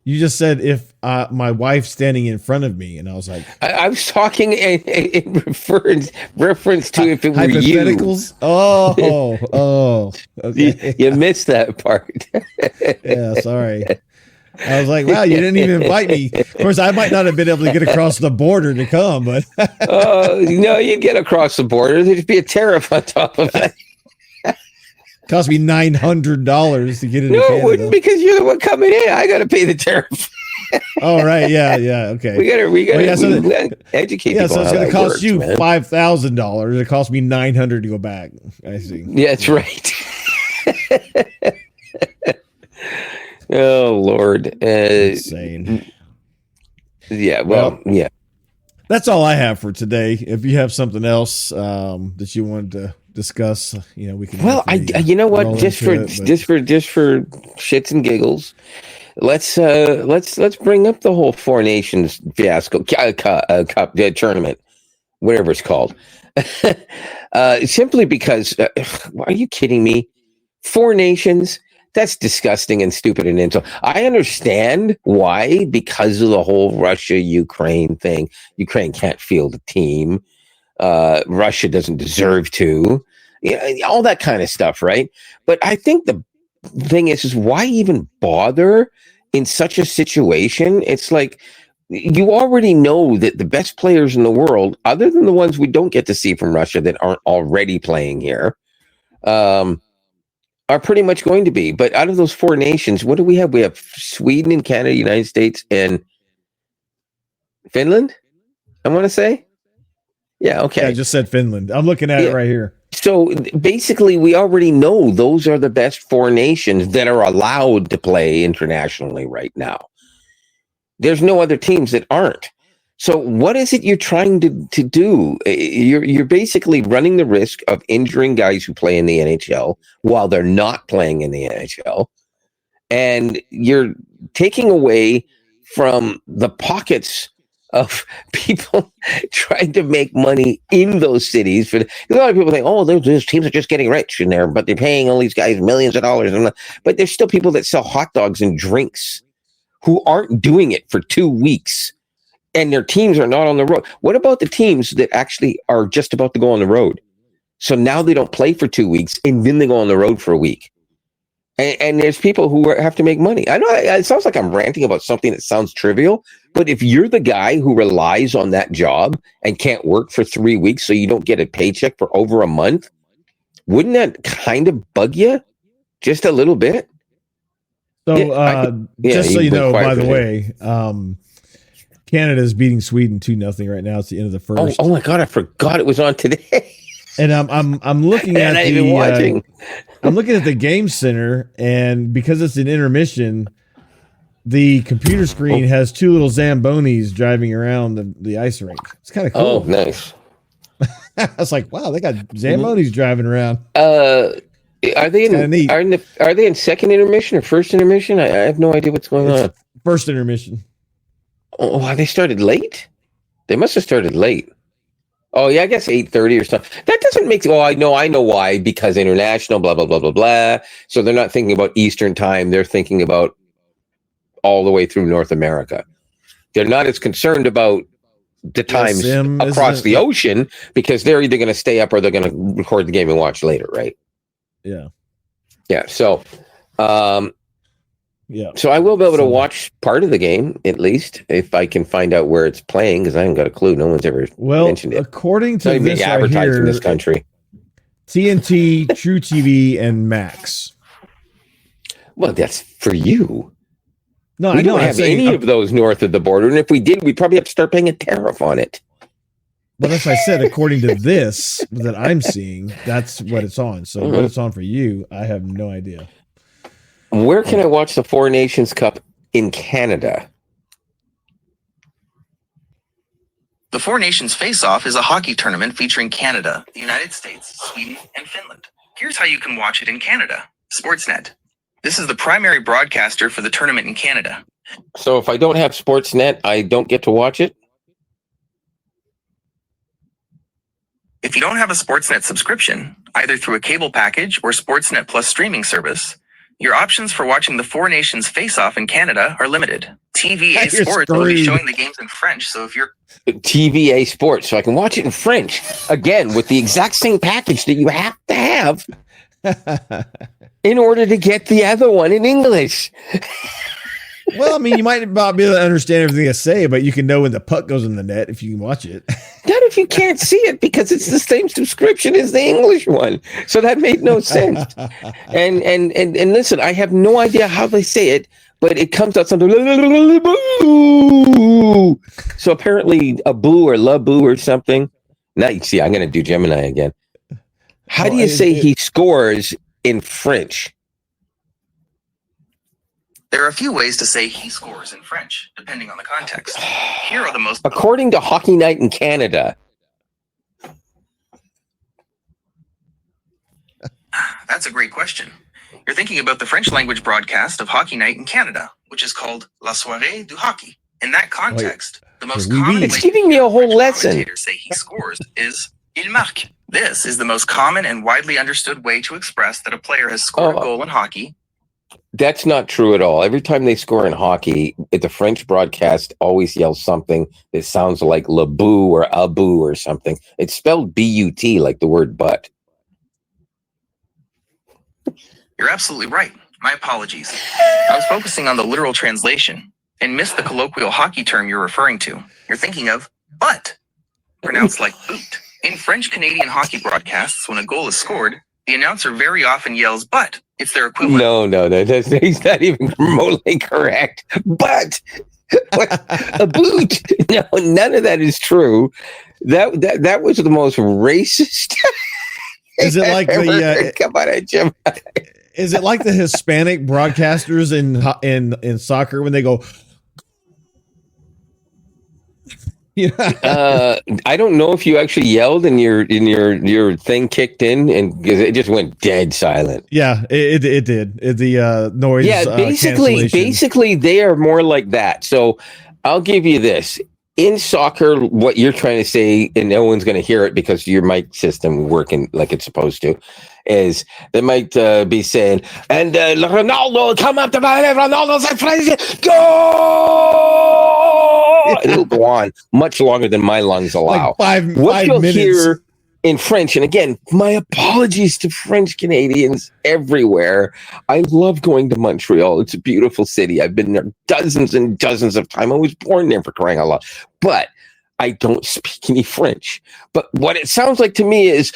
You just said if my wife's standing in front of me, and I was like, I was talking in reference to if it were hypotheticals. You. Oh, okay. You missed that part. Yeah, sorry. I was like, wow, you didn't even invite me. Of course, I might not have been able to get across the border to come, but no, you'd get across the border. There'd be a tariff on top of it. Cost me $900 to get into Canada. No, it wouldn't, because you're the one coming in. I got to pay the tariff. Oh, right. Yeah. Okay. We got to educate people. Yeah, so it's going to cost you man. $5,000. It cost me $900 to go back. I see. Yeah, that's right. Oh, Lord. Insane. Yeah, well, yeah. That's all I have for today. If you have something else that you wanted to discuss, we can. Well, you know what? Just for shits and giggles, let's bring up the whole Four Nations fiasco cup tournament, whatever it's called. Simply because, are you kidding me? Four Nations. That's disgusting and stupid and insulting. I understand why, because of the whole Russia-Ukraine thing. Ukraine can't field a team. Russia doesn't deserve to. All that kind of stuff, right? But I think the thing is why even bother in such a situation? It's like you already know that the best players in the world, other than the ones we don't get to see from Russia that aren't already playing here, are pretty much going to be. But out of those four nations, what do we have? We have Sweden and Canada, United States, and Finland, I want to say. Yeah, okay. Yeah, I just said Finland. I'm looking at it right here. So basically, we already know those are the best four nations that are allowed to play internationally right now. There's no other teams that aren't. So what is it you're trying to do? You're basically running the risk of injuring guys who play in the NHL while they're not playing in the NHL. And you're taking away from the pockets of people trying to make money in those cities. A lot of people think, oh, those teams are just getting rich in there, but they're paying all these guys millions of dollars. But there's still people that sell hot dogs and drinks who aren't doing it for 2 weeks. And their teams are not on the road. What about the teams that actually are just about to go on the road? So now they don't play for 2 weeks, and then they go on the road for a week. And there's people who have to make money. I know it sounds like I'm ranting about something that sounds trivial, but if you're the guy who relies on that job and can't work for 3 weeks so you don't get a paycheck for over a month, wouldn't that kind of bug you just a little bit? So just so you know, by the way, Canada is beating Sweden 2-0 right now. It's the end of the first. Oh my God! I forgot it was on today. And I'm looking at the I'm looking at the game center, and because it's an intermission, the computer screen has two little Zambonis driving around the ice rink. It's kind of cool. Oh, nice. I was like, wow, they got Zambonis driving around. Are they in second intermission or first intermission? I have no idea what's going on. First intermission. Oh, they started late? They must have started late. Oh, yeah, I guess 8:30 or something. That doesn't make... Oh, I know why. Because international, blah, blah, blah, blah, blah. So they're not thinking about Eastern time. They're thinking about all the way through North America. They're not as concerned about the times across the ocean because they're either going to stay up or they're going to record the game and watch later, right? Yeah. Yeah, so... Yeah. So I will be able to watch part of the game, at least, if I can find out where it's playing, because I haven't got a clue. No one's ever mentioned it. According to this right here, in this country. TNT, True TV, and Max. Well, that's for you. No, we don't have any of those north of the border, and if we did, we'd probably have to start paying a tariff on it. But as I said, according to this that I'm seeing, that's what it's on. So what it's on for you, I have no idea. Where can I watch the Four Nations Cup in Canada? The Four Nations Face-Off is a hockey tournament featuring Canada, the United States, Sweden, and Finland. Here's how you can watch it in Canada. Sportsnet. This is the primary broadcaster for the tournament in Canada. So if I don't have Sportsnet, I don't get to watch it? If you don't have a Sportsnet subscription, either through a cable package or Sportsnet Plus streaming service, your options for watching the Four Nations Face-Off in Canada are limited. TVA Sports will be showing the games in French, so if you're... TVA Sports, so I can watch it in French. Again, with the exact same package that you have to have in order to get the other one in English. Well, I mean, you might not be able to understand everything I say, but you can know when the puck goes in the net if you can watch it. Not if you can't see it, because it's the same subscription as the English one. So that made no sense. And listen, I have no idea how they say it, but it comes out something. So apparently a boo or la boo or something. Now you see, I'm going to do Gemini again. How do you say he scores in French? There are a few ways to say he scores in French, depending on the context. Here are the most... According to Hockey Night in Canada. That's a great question. You're thinking about the French language broadcast of Hockey Night in Canada, which is called La Soirée du Hockey. In that context, the most common way giving me a whole lesson. Commentators say he scores is il marque. This is the most common and widely understood way to express that a player has scored a goal in hockey. That's not true at all. Every time they score in hockey, the French broadcast always yells something that sounds like le boo or abu or something. It's spelled B-U-T, like the word butt. You're absolutely right. My apologies. I was focusing on the literal translation and missed the colloquial hockey term you're referring to. You're thinking of butt, pronounced like boot. In French Canadian hockey broadcasts, when a goal is scored, The announcer very often yells "but." It's their equivalent. No, he's not even remotely correct. But a boot. No, none of that is true. That was the most racist. Is it like come on, Jim? Is it like the Hispanic broadcasters in soccer when they go? Yeah. I don't know if you actually yelled and your thing kicked in, and because it just went dead silent. Yeah, it did. The noise. Yeah, basically they are more like that. So I'll give you this. In soccer, what you're trying to say, and no one's going to hear it because your mic system working like it's supposed to, is they might be saying, and Ronaldo come up to Ronaldo's go. It'll go on much longer than my lungs allow. Like what five you'll minutes. hear in French, and again, my apologies to French Canadians everywhere. I love going to Montreal. It's a beautiful city. I've been there dozens and dozens of times. I was born there, for crying out loud. But I don't speak any French. But what it sounds like to me is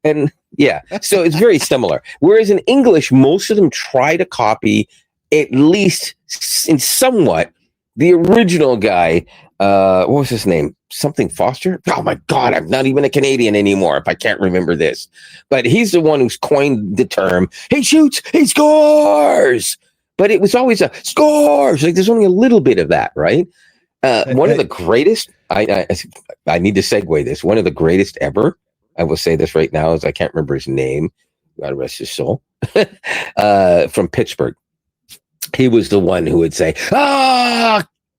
and yeah, so it's very similar. Whereas in English, most of them try to copy, at least in somewhat, the original guy. What was his name? Something Foster? Oh my God, I'm not even a Canadian anymore if I can't remember this. But he's the one who's coined the term, he shoots, he scores. But it was always a scores. Like there's only a little bit of that, right? One of the greatest, I need to segue this. One of the greatest ever, I will say this right now, is I can't remember his name. God rest his soul. From Pittsburgh. He was the one who would say,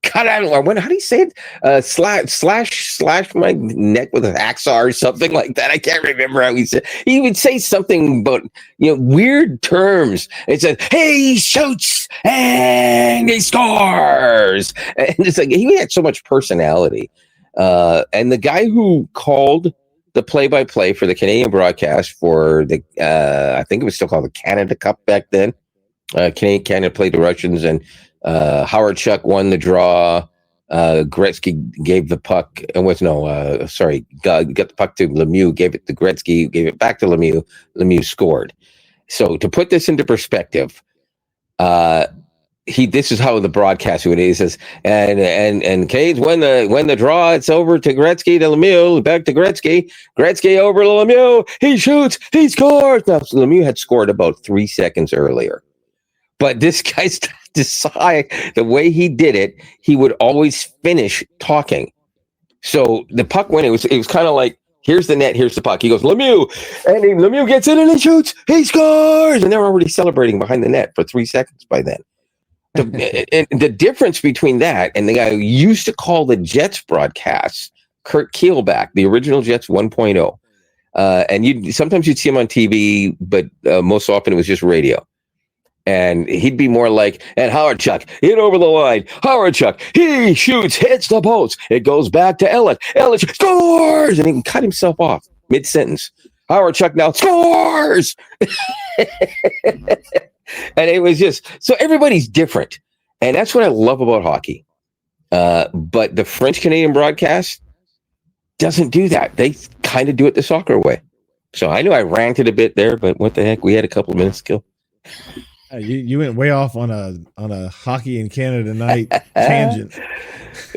cut out, or how do you say it? Slash my neck with an hacksaw or something like that. I can't remember how he said. He would say something about weird terms. It said, "Hey, he shoots and he scores," and it's like he had so much personality. And the guy who called the play-by-play for the Canadian broadcast for the, I think it was still called the Canada Cup back then. Canada played the Russians, and Howard Chuck won the draw. Gretzky gave the puck, and got the puck to Lemieux, gave it to Gretzky, gave it back to Lemieux. Lemieux scored. So to put this into perspective, this is how the broadcast would. He says, and Canes win the draw. It's over to Gretzky to Lemieux, back to Gretzky. Gretzky over to Lemieux. He shoots. He scores. Now Lemieux had scored about 3 seconds earlier. But this guy's decide the way he did it, he would always finish talking. So the puck went, it was kind of like, here's the net, here's the puck. He goes, Lemieux, and Lemieux gets in and he shoots, he scores, and they're already celebrating behind the net for 3 seconds by then. The difference between that and the guy who used to call the Jets broadcasts, Kurt Keelback, the original Jets 1.0, and sometimes you'd see him on TV, but most often it was just radio. And he'd be more like, and Howard Chuck, hit over the line. Howard Chuck, he shoots, hits the post. It goes back to Elliott. Elliott scores! And he can cut himself off mid-sentence. Howard Chuck now scores! And it was just, so everybody's different. And that's what I love about hockey. But the French-Canadian broadcast doesn't do that. They kind of do it the soccer way. So I know I ranted a bit there, but what the heck? We had a couple of minutes to go. You went way off on a hockey in Canada night tangent.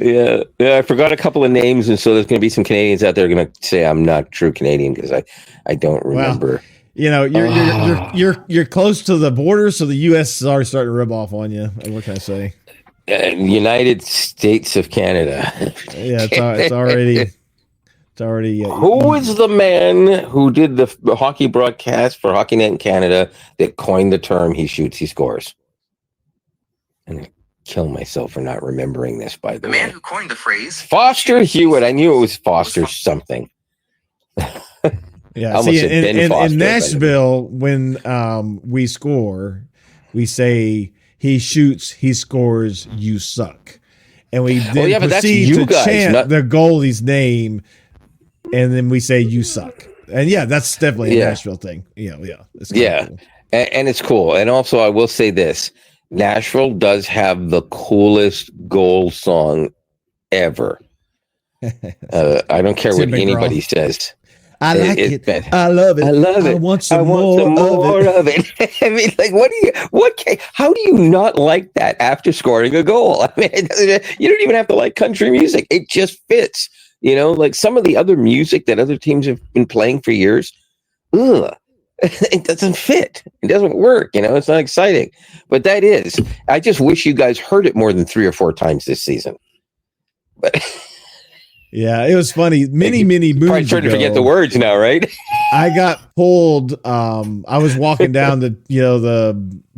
Yeah, I forgot a couple of names, and so there's going to be some Canadians out there going to say I'm not true Canadian because I don't remember. Well, you're close to the border, so the U.S. are starting to rub off on you. What can I say? United States of Canada. Yeah, it's already. It's already. Who is the man who did the hockey broadcast for HockeyNet in Canada that coined the term "he shoots, he scores"? I'm gonna kill myself for not remembering this. By the way, man who coined the phrase Foster Hewitt. I knew it was Foster something. Yeah, see, in Nashville, when we score, we say "he shoots, he scores, you suck," and we then proceed to chant the goalie's name. And then we say you suck, and that's definitely a Nashville thing. Yeah, it's cool. And it's cool. And also, I will say this: Nashville does have the coolest goal song ever. I don't care Tim what anybody McGraw. says. I like it. But I love it. I love it. I want some more of it. I mean, like, how do you not like that after scoring a goal? I mean, you don't even have to like country music. It just fits. You know, like some of the other music that other teams have been playing for years. Ugh. It doesn't fit. It doesn't work. You know, it's not exciting. But that is. I just wish you guys heard it more than 3 or 4 times this season. But yeah, it was funny. Many moons probably trying to forget the words now, right? I got pulled. I was walking down the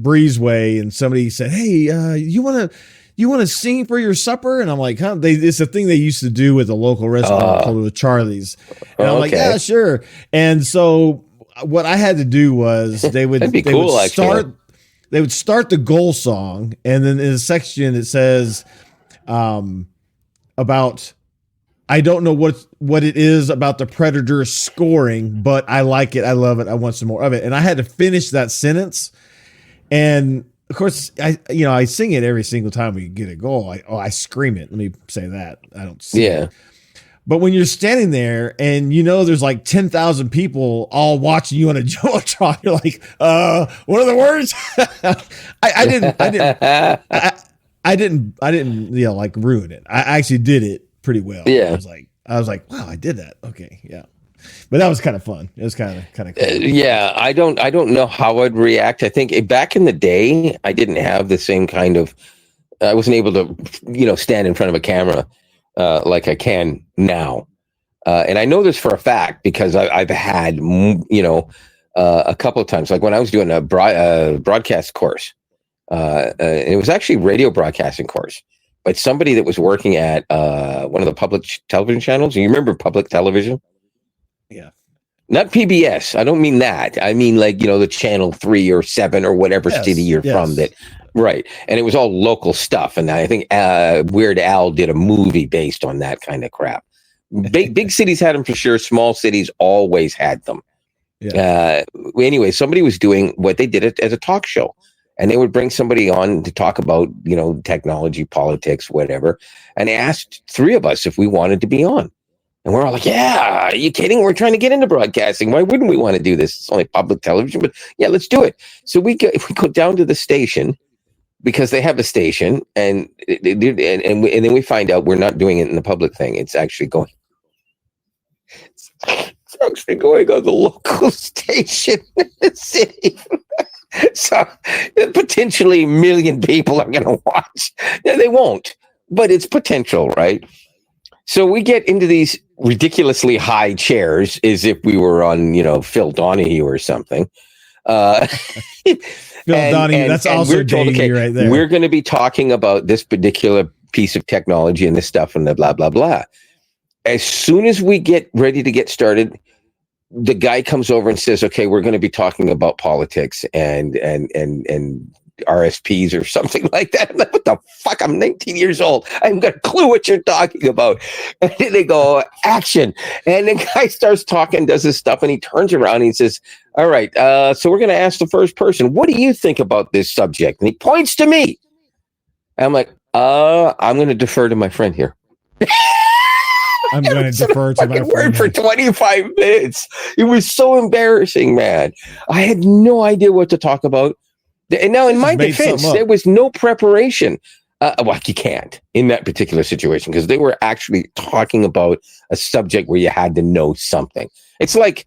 breezeway, and somebody said, "Hey, you want to sing for your supper?" And I'm like, "Huh?" It's a thing they used to do with a local restaurant called Charlie's. And I'm like, "Yeah, sure." And so what I had to do was they would start the goal song, and then in a section it says about, I don't know what it is about the Predators scoring, but I like it. I love it. I want some more of it. And I had to finish that sentence. And of course, I sing it every single time we get a goal. I scream it. Let me say that. I don't sing it. But when you're standing there and there's like 10,000 people all watching you on a Jumbotron, you're like, what are the words? I didn't like ruin it. I actually did it pretty well. Yeah. I was like, wow, I did that. Okay. Yeah. But that was kind of fun. It was kind of cool. Yeah. I don't know how I'd react. I think back in the day, I didn't have the same kind of, I wasn't able to, stand in front of a camera like I can now. And I know this for a fact because I've had, a couple of times, like when I was doing a broadcast course, it was actually radio broadcasting course. But somebody that was working at one of the public television channels. You remember public television? Yeah. Not PBS. I don't mean that. I mean like, the channel 3 or 7 or whatever city you're from that. Right. And it was all local stuff. And I think Weird Al did a movie based on that kind of crap. Big cities had them for sure. Small cities always had them. Yeah. Anyway, somebody was doing what they did it as a talk show. And they would bring somebody on to talk about, technology, politics, whatever. And they asked 3 of us if we wanted to be on. And we're all like, yeah, are you kidding? We're trying to get into broadcasting. Why wouldn't we want to do this? It's only public television, but yeah, let's do it. So we go down to the station because they have a station and then we find out we're not doing it in the public thing. It's actually going on the local station in the city. So potentially 1 million people are going to watch. Yeah, they won't, but it's potential, right? So we get into these ridiculously high chairs as if we were on, Phil Donahue or something. Phil Donahue, that's also dating you right there. We're going to be talking about this particular piece of technology and this stuff and the blah, blah, blah. As soon as we get ready to get started, the guy comes over and says, okay, we're going to be talking about politics and RSPs or something like that. I'm like, what the fuck? I'm 19 years old. I haven't got a clue what you're talking about. And then they go, action. And the guy starts talking, does his stuff, and he turns around and he says, all right, so we're going to ask the first person, what do you think about this subject? And he points to me. And I'm like, I'm going to defer to my friend here. I'm going to defer to my word for 25 minutes. It was so embarrassing, man. I had no idea what to talk about. And now, in my defense, there was no preparation. Well, you can't in that particular situation because they were actually talking about a subject where you had to know something. It's like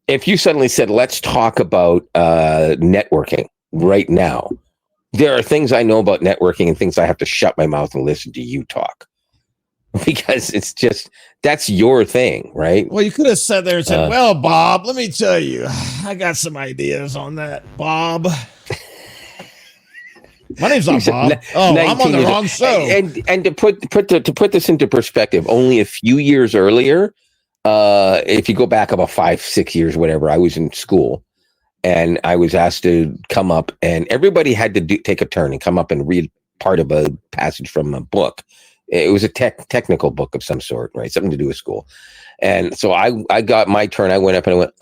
if you suddenly said, let's talk about networking right now. There are things I know about networking and things I have to shut my mouth and listen to you talk. Because it's just, that's your thing, right? Well, you could have sat there and said, well, Bob, let me tell you, I got some ideas on that, Bob. My name's not Bob. I'm on the wrong show. And to put this into perspective, only a few years earlier, if you go back about 5-6 years, whatever, I was in school and I was asked to come up and everybody had to take a turn and come up and read part of a passage from a book. It was a technical book of some sort, right? Something to do with school. And so I got my turn. I went up and I went,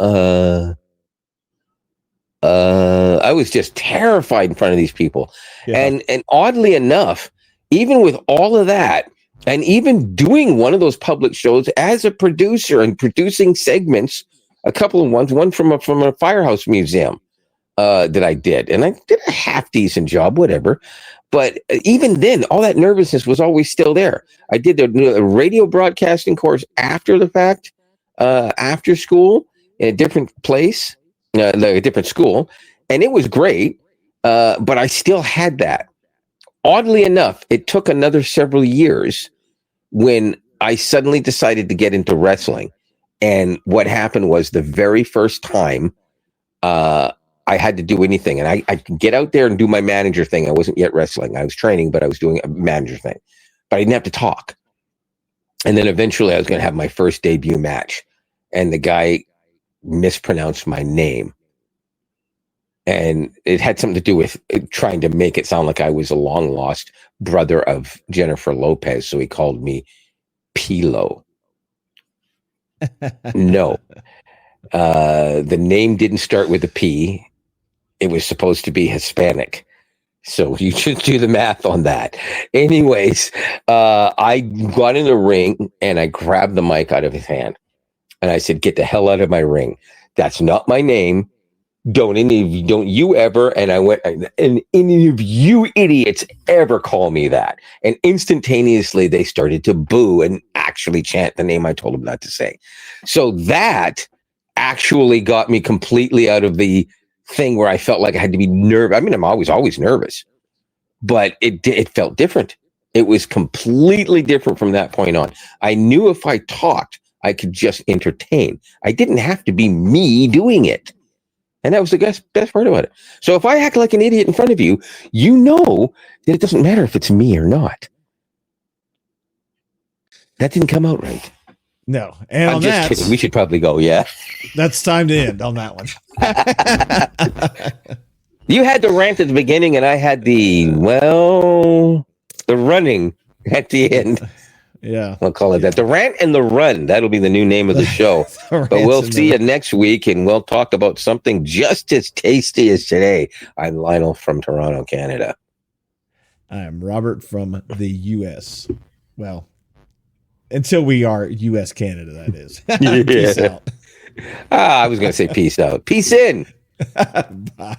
I was just terrified in front of these people. Yeah. And oddly enough, even with all of that, And even doing one of those public shows as a producer and producing segments, a couple of ones, one from a firehouse museum that I did. And I did a half decent job, whatever. But even then, all that nervousness was always still there. I did the radio broadcasting course after the fact, after school, in a different place, a different school. And it was great, but I still had that. Oddly enough, it took another several years when I suddenly decided to get into wrestling. And what happened was the very first time I had to do anything, and I could get out there and do my manager thing. I wasn't yet wrestling. I was training, but I was doing a manager thing. But I didn't have to talk. And then eventually I was going to have my first debut match. And the guy mispronounced my name. And it had something to do with trying to make it sound like I was a long lost brother of Jennifer Lopez. So he called me Pilo. No. The name didn't start with a P. It was supposed to be Hispanic. So you should do the math on that. Anyways, I got in the ring and I grabbed the mic out of his hand. And I said, get the hell out of my ring. That's not my name. Don't you ever. And I went, and any of you idiots ever call me that. And instantaneously they started to boo and actually chant the name I told them not to say. So that actually got me completely out of the thing where I felt like I had to be nervous. I mean, I'm always nervous, but it felt different. It was completely different from that point on. I knew if I talked, I could just entertain. I didn't have to be me doing it. And that was the best part about it. So if I act like an idiot in front of you, you know that it doesn't matter if it's me or not. That didn't come out right. No. And I'm just kidding. We should probably go, yeah. That's time to end on that one. You had the rant at the beginning, and I had the running at the end. Yeah. We'll call it that. The rant and the run. That'll be the new name of the show. But we'll see you next week, and we'll talk about something just as tasty as today. I'm Lionel from Toronto, Canada. I am Robert from the U.S. Well, until we are U.S. Canada, that is. Peace out. I was going to say peace out. Peace in. Bye.